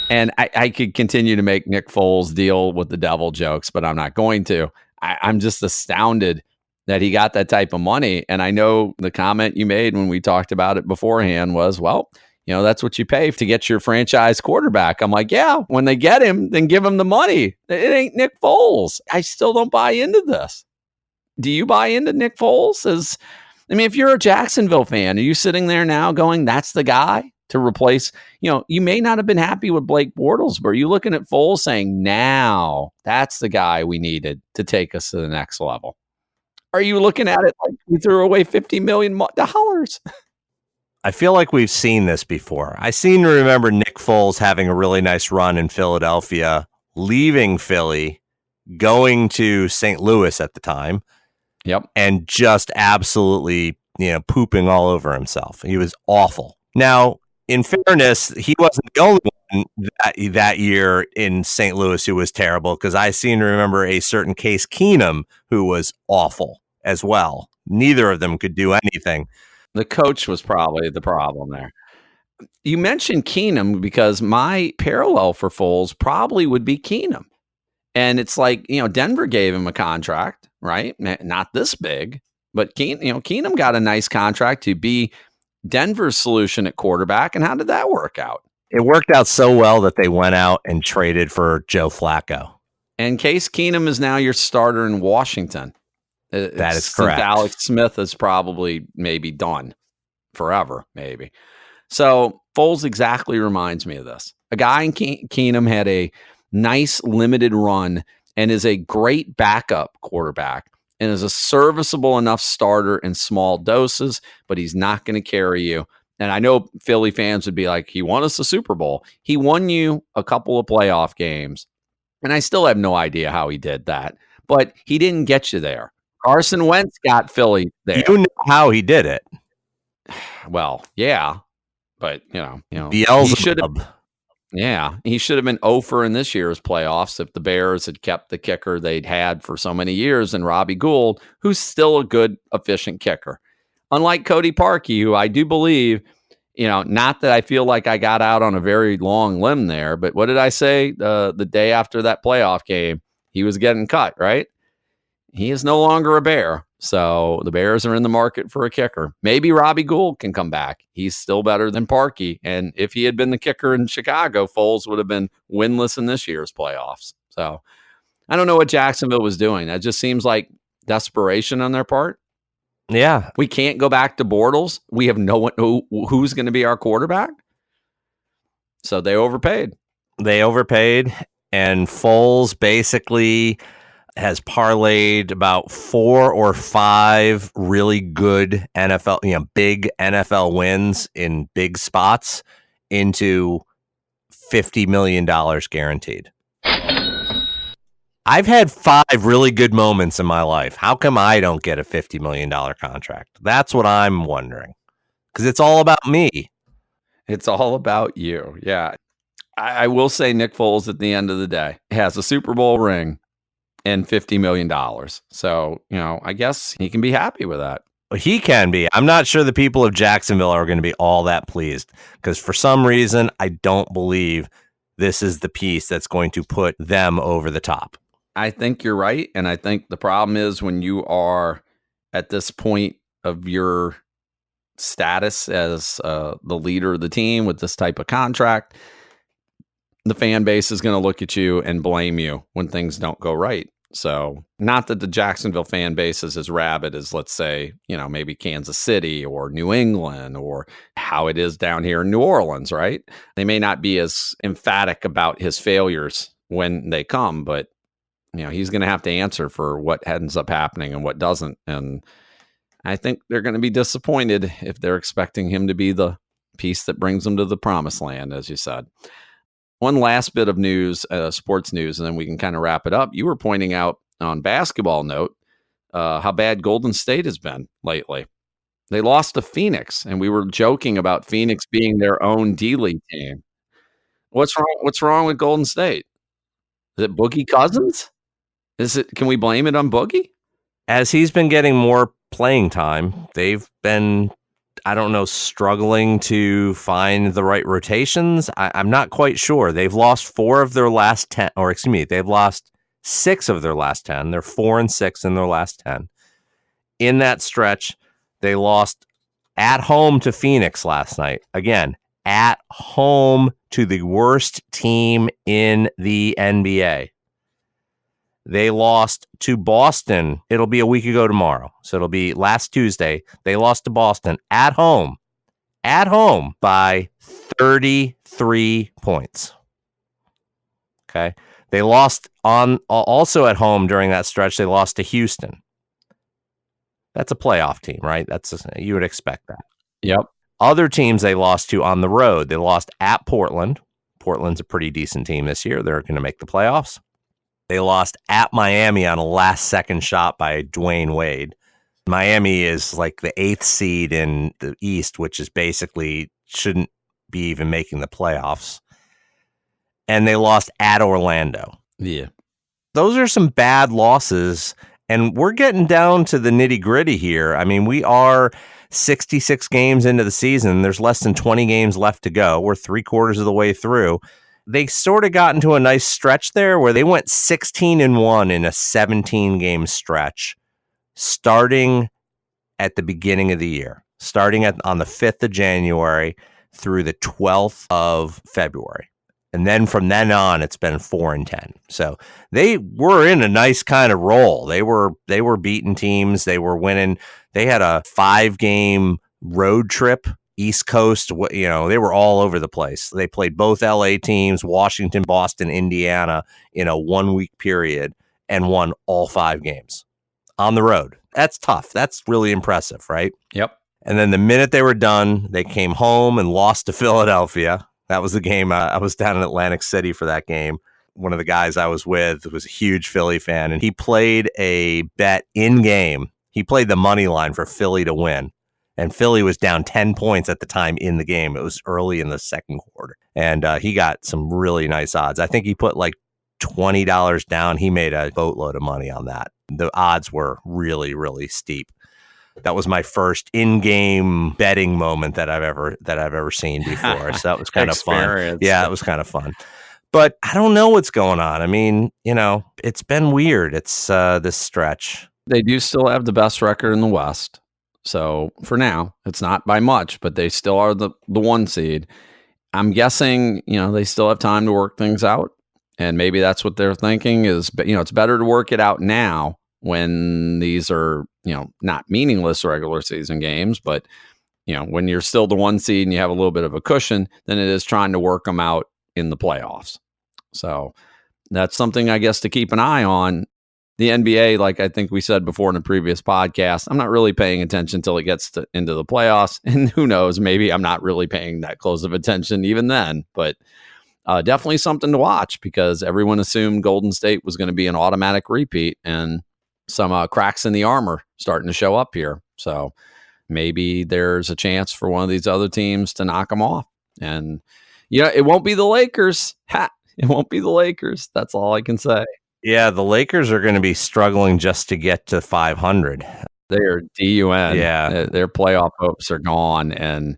And I could continue to make Nick Foles deal with the devil jokes, but I'm not going to. I'm just astounded that he got that type of money. And I know the comment you made when we talked about it beforehand was, well, that's what you pay to get your franchise quarterback. I'm like, yeah, when they get him, then give him the money. It ain't Nick Foles. I still don't buy into this. Do you buy into Nick Foles? If you're a Jacksonville fan, are you sitting there now going, that's the guy to replace, you may not have been happy with Blake Bortles, but are you looking at Foles saying, now that's the guy we needed to take us to the next level? Are you looking at it like we threw away $50 million? I feel like we've seen this before. I seem to remember Nick Foles having a really nice run in Philadelphia, leaving Philly, going to St. Louis at the time. Yep. And just absolutely, pooping all over himself. He was awful. Now, in fairness, he wasn't the only one that year in St. Louis who was terrible, because I seem to remember a certain Case Keenum who was awful as well. Neither of them could do anything. The coach was probably the problem there. You mentioned Keenum because my parallel for Foles probably would be Keenum. And it's like, Denver gave him a contract, right? Not this big, but Keenum got a nice contract to be Denver's solution at quarterback. And how did that work out? It worked out so well that they went out and traded for Joe Flacco. And Case Keenum is now your starter in Washington. That is correct. Alex Smith is probably maybe done forever, maybe. So Foles exactly reminds me of this. A guy in Keenum had a nice limited run and is a great backup quarterback and is a serviceable enough starter in small doses, but he's not going to carry you. And I know Philly fans would be like, he won us a Super Bowl. He won you a couple of playoff games. And I still have no idea how he did that, but he didn't get you there. Carson Wentz got Philly there. You know how he did it. Well, yeah, but he should have. Yeah, he should have been 0 in this year's playoffs if the Bears had kept the kicker they'd had for so many years, and Robbie Gould, who's still a good, efficient kicker. Unlike Cody Parkey, who I do believe, not that I feel like I got out on a very long limb there, but what did I say the day after that playoff game? He was getting cut, right? He is no longer a Bear. So the Bears are in the market for a kicker. Maybe Robbie Gould can come back. He's still better than Parkey. And if he had been the kicker in Chicago, Foles would have been winless in this year's playoffs. So I don't know what Jacksonville was doing. That just seems like desperation on their part. Yeah. We can't go back to Bortles. We have no one who's going to be our quarterback. So they overpaid. And Foles basically has parlayed about 4 or 5 really good NFL, big NFL wins in big spots into $50 million guaranteed. I've had 5 really good moments in my life. How come I don't get a $50 million contract? That's what I'm wondering. Because it's all about me. It's all about you. Yeah. I will say Nick Foles at the end of the day has a Super Bowl ring and $50 million. So, I guess he can be happy with that. He can be. I'm not sure the people of Jacksonville are going to be all that pleased because for some reason, I don't believe this is the piece that's going to put them over the top. I think you're right. And I think the problem is when you are at this point of your status as the leader of the team with this type of contract, the fan base is going to look at you and blame you when things don't go right. So not that the Jacksonville fan base is as rabid as, let's say, maybe Kansas City or New England or how it is down here in New Orleans, right? They may not be as emphatic about his failures when they come, but he's going to have to answer for what ends up happening and what doesn't. And I think they're going to be disappointed if they're expecting him to be the piece that brings them to the promised land, as you said. One last bit of news, sports news, and then we can kind of wrap it up. You were pointing out on basketball note how bad Golden State has been lately. They lost to Phoenix, and we were joking about Phoenix being their own D-League team. What's wrong? What's wrong with Golden State? Is it Boogie Cousins? Can we blame it on Boogie? As he's been getting more playing time, they've been, struggling to find the right rotations. I'm not quite sure. They've lost 4 of their last 10, they've lost 6 of their last 10. They're 4-6 in their last 10. In that stretch, they lost at home to Phoenix last night. Again, at home to the worst team in the NBA. They lost to Boston. It'll be a week ago tomorrow. So it'll be last Tuesday. They lost to Boston at home by 33 points. Okay. They lost also at home during that stretch. They lost to Houston. That's a playoff team, right? You would expect that. Yep. Other teams they lost to on the road. They lost at Portland. Portland's a pretty decent team this year. They're going to make the playoffs. They lost at Miami on a last-second shot by Dwayne Wade. Miami is like the 8th seed in the East, which is basically shouldn't be even making the playoffs. And they lost at Orlando. Yeah. Those are some bad losses, and we're getting down to the nitty-gritty here. I mean, we are 66 games into the season. There's less than 20 games left to go. We're 3/4 of the way through. They sort of got into a nice stretch there where they went 16-1 in a 17-game stretch, starting at the beginning of the year, on the 5th of January through the 12th of February. And then from then on, it's been 4-10. So they were in a nice kind of roll. They were beating teams. They were winning. They had a 5-game road trip. East Coast, they were all over the place. They played both LA teams, Washington, Boston, Indiana, in a 1-week period and won all 5 games on the road. That's tough. That's really impressive, right? Yep. And then the minute they were done, they came home and lost to Philadelphia. That was the game. I was down in Atlantic City for that game. One of the guys I was with was a huge Philly fan, and he played a bet in game. He played the money line for Philly to win. And Philly was down 10 points at the time in the game. It was early in the second quarter. And he got some really nice odds. I think he put like $20 down. He made a boatload of money on that. The odds were really, really steep. That was my first in-game betting moment that I've ever seen before. So that was kind of fun. Yeah, it was kind of fun. But I don't know what's going on. I mean, it's been weird. It's this stretch. They do still have the best record in the West. So for now, it's not by much, but they still are the 1 seed. I'm guessing, they still have time to work things out. And maybe that's what they're thinking is, it's better to work it out now when these are, not meaningless regular season games, but, when you're still the 1 seed and you have a little bit of a cushion, than it is trying to work them out in the playoffs. So that's something, I guess, to keep an eye on. The NBA, like I think we said before in a previous podcast, I'm not really paying attention until it gets into the playoffs. And who knows, maybe I'm not really paying that close of attention even then. But definitely something to watch because everyone assumed Golden State was going to be an automatic repeat and some cracks in the armor starting to show up here. So maybe there's a chance for one of these other teams to knock them off. And Yeah, it won't be the Lakers. Ha! It won't be the Lakers. That's all I can say. Yeah, the Lakers are going to be struggling just to get to 500. They are DUN. Yeah. Their playoff hopes are gone. And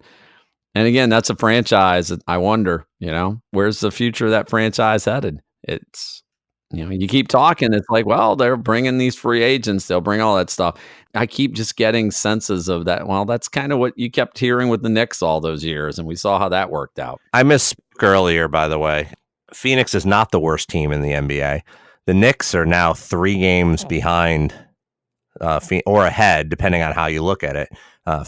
again, that's a franchise that I wonder, where's the future of that franchise headed? It's, you keep talking. It's like, well, they're bringing these free agents. They'll bring all that stuff. I keep just getting senses of that. Well, that's kind of what you kept hearing with the Knicks all those years. And we saw how that worked out. I misspoke earlier, by the way. Phoenix is not the worst team in the NBA. The Knicks are now 3 games behind or ahead, depending on how you look at it,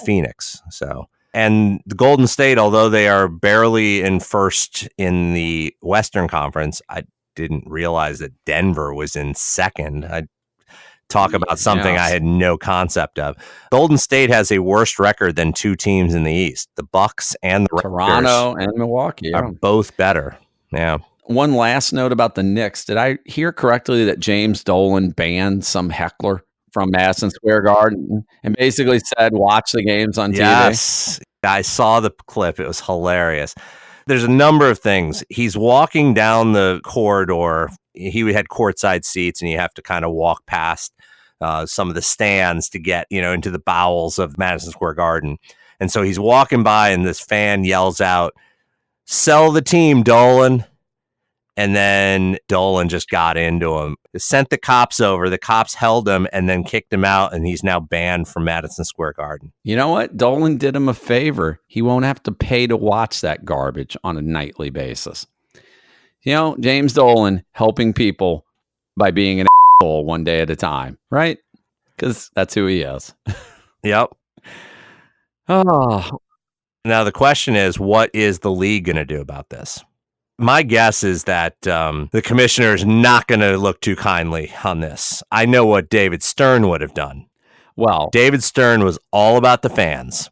Phoenix. So, and the Golden State, although they are barely in first in the Western Conference, I didn't realize that Denver was in second. I talk about something I had no concept of. Golden State has a worse record than 2 teams in the East. The Bucks and the Toronto and Milwaukee are both better. Yeah. One last note about the Knicks. Did I hear correctly that James Dolan banned some heckler from Madison Square Garden and basically said, watch the games on TV? Yes. I saw the clip. It was hilarious. There's a number of things. He's walking down the corridor. He had courtside seats, and you have to kind of walk past some of the stands to get, into the bowels of Madison Square Garden. And so he's walking by, and this fan yells out, "Sell the team, Dolan." And then Dolan just got into him, sent the cops over. The cops held him and then kicked him out, and he's now banned from Madison Square Garden. You know what? Dolan did him a favor. He won't have to pay to watch that garbage on a nightly basis. James Dolan helping people by being an asshole one day at a time, right? Because that's who he is. Yep. Oh. Now the question is, what is the league going to do about this? My guess is that the commissioner is not going to look too kindly on this. I know what David Stern would have done. Well, David Stern was all about the fans.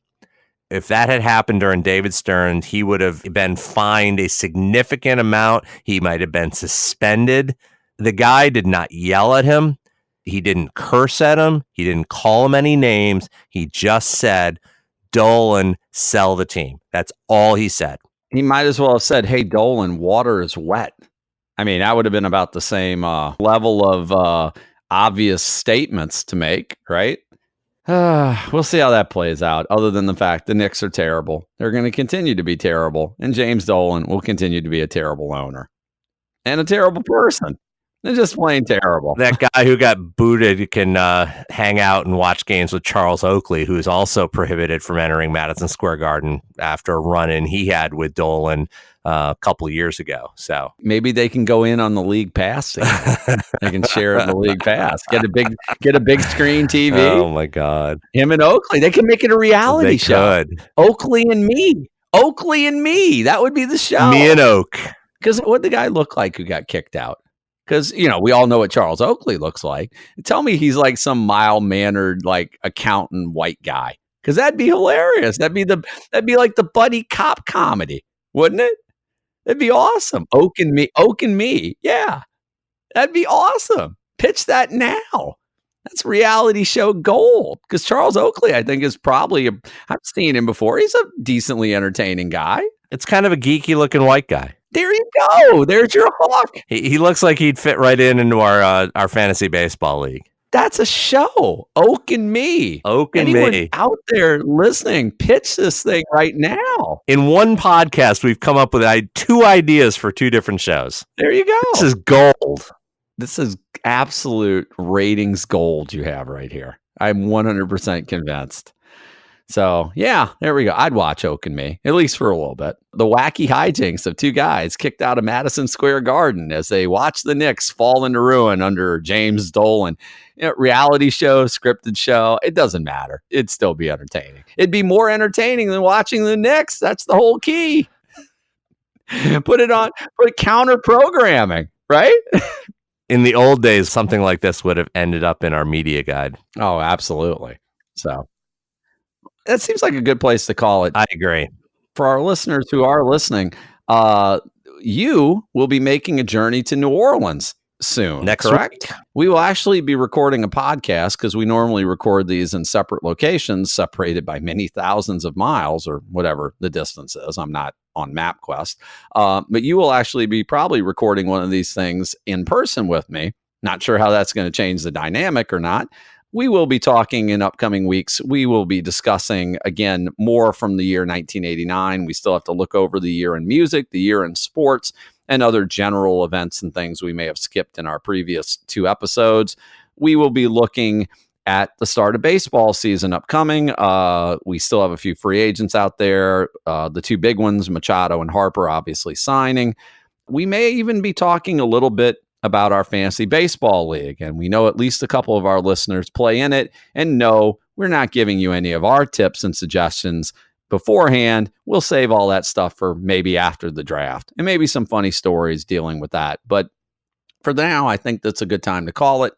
If that had happened during David Stern, he would have been fined a significant amount. He might have been suspended. The guy did not yell at him. He didn't curse at him. He didn't call him any names. He just said, "Dolan, sell the team." That's all he said. He might as well have said, "Hey, Dolan, water is wet." I mean, that would have been about the same level of obvious statements to make, right? We'll see how that plays out, other than the fact the Knicks are terrible. They're going to continue to be terrible, and James Dolan will continue to be a terrible owner and a terrible person. They're just plain terrible. That guy who got booted can hang out and watch games with Charles Oakley, who is also prohibited from entering Madison Square Garden after a run-in he had with Dolan a couple of years ago. So maybe they can go in on the league pass. They can share in the league pass. Get a big screen TV. Oh my God! Him and Oakley. They can make it a reality show. Oakley and me. Oakley and me. That would be the show. Me and Oak. Because what did the guy look like who got kicked out? Because, we all know what Charles Oakley looks like. Tell me he's like some mild-mannered, like, accountant white guy. Because that'd be hilarious. That'd be like the buddy cop comedy, wouldn't it? That'd be awesome. Oak and me. Yeah. That'd be awesome. Pitch that now. That's reality show gold. Because Charles Oakley, I think, is probably I've seen him before. He's a decently entertaining guy. It's kind of a geeky-looking white guy. There you go. There's your hawk. He looks like he'd fit right into our fantasy baseball league. That's a show. Oak and me. Anyone out there listening, pitch this thing right now. In one podcast, we've come up with 2 ideas for 2 different shows. There you go. This is gold. This is absolute ratings gold you have right here. I'm 100% convinced. So, yeah, there we go. I'd watch Oak and me, at least for a little bit. The wacky hijinks of 2 guys kicked out of Madison Square Garden as they watch the Knicks fall into ruin under James Dolan. Reality show, scripted show, it doesn't matter. It'd still be entertaining. It'd be more entertaining than watching the Knicks. That's the whole key. Put counter programming, right? In the old days, something like this would have ended up in our media guide. Oh, absolutely. So that seems like a good place to call it. I agree. For our listeners who are listening, you will be making a journey to New Orleans soon. Next correct? week. We will actually be recording a podcast because we normally record these in separate locations, separated by many thousands of miles or whatever the distance is. I'm not on MapQuest. But you will actually be probably recording one of these things in person with me. Not sure how that's going to change the dynamic or not. We will be talking in upcoming weeks. We will be discussing, again, more from the year 1989. We still have to look over the year in music, the year in sports, and other general events and things we may have skipped in our previous 2 episodes. We will be looking at the start of baseball season upcoming. We still have a few free agents out there. The 2 big ones, Machado and Harper, obviously signing. We may even be talking a little bit about our fantasy baseball league. And we know at least a couple of our listeners play in it. And no, we're not giving you any of our tips and suggestions beforehand. We'll save all that stuff for maybe after the draft and maybe some funny stories dealing with that. But for now, I think that's a good time to call it.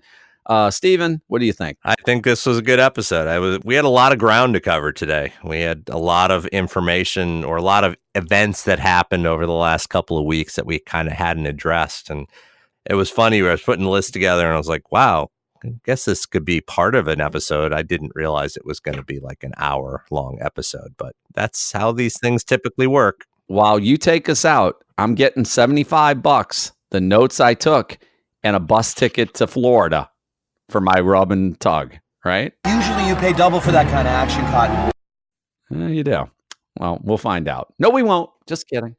Steven, what do you think? I think this was a good episode. We had a lot of ground to cover today. We had a lot of information or a lot of events that happened over the last couple of weeks that we kind of hadn't addressed. And it was funny where I was putting the list together and I was like, wow, I guess this could be part of an episode. I didn't realize it was going to be like an hour-long episode, but that's how these things typically work. While you take us out, I'm getting $75, the notes I took, and a bus ticket to Florida for my rub and tug, right? Usually you pay double for that kind of action, Cotton. You do. Well, we'll find out. No, we won't. Just kidding.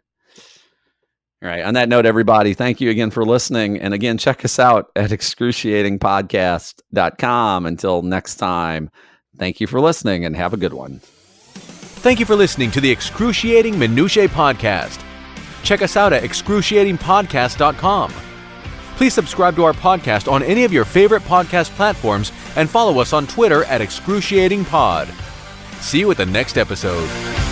All right. On that note, everybody, thank you again for listening. And again, check us out at excruciatingpodcast.com. Until next time, thank you for listening and have a good one. Thank you for listening to the Excruciating Minutiae Podcast. Check us out at excruciatingpodcast.com. Please subscribe to our podcast on any of your favorite podcast platforms and follow us on Twitter at excruciatingpod. See you at the next episode.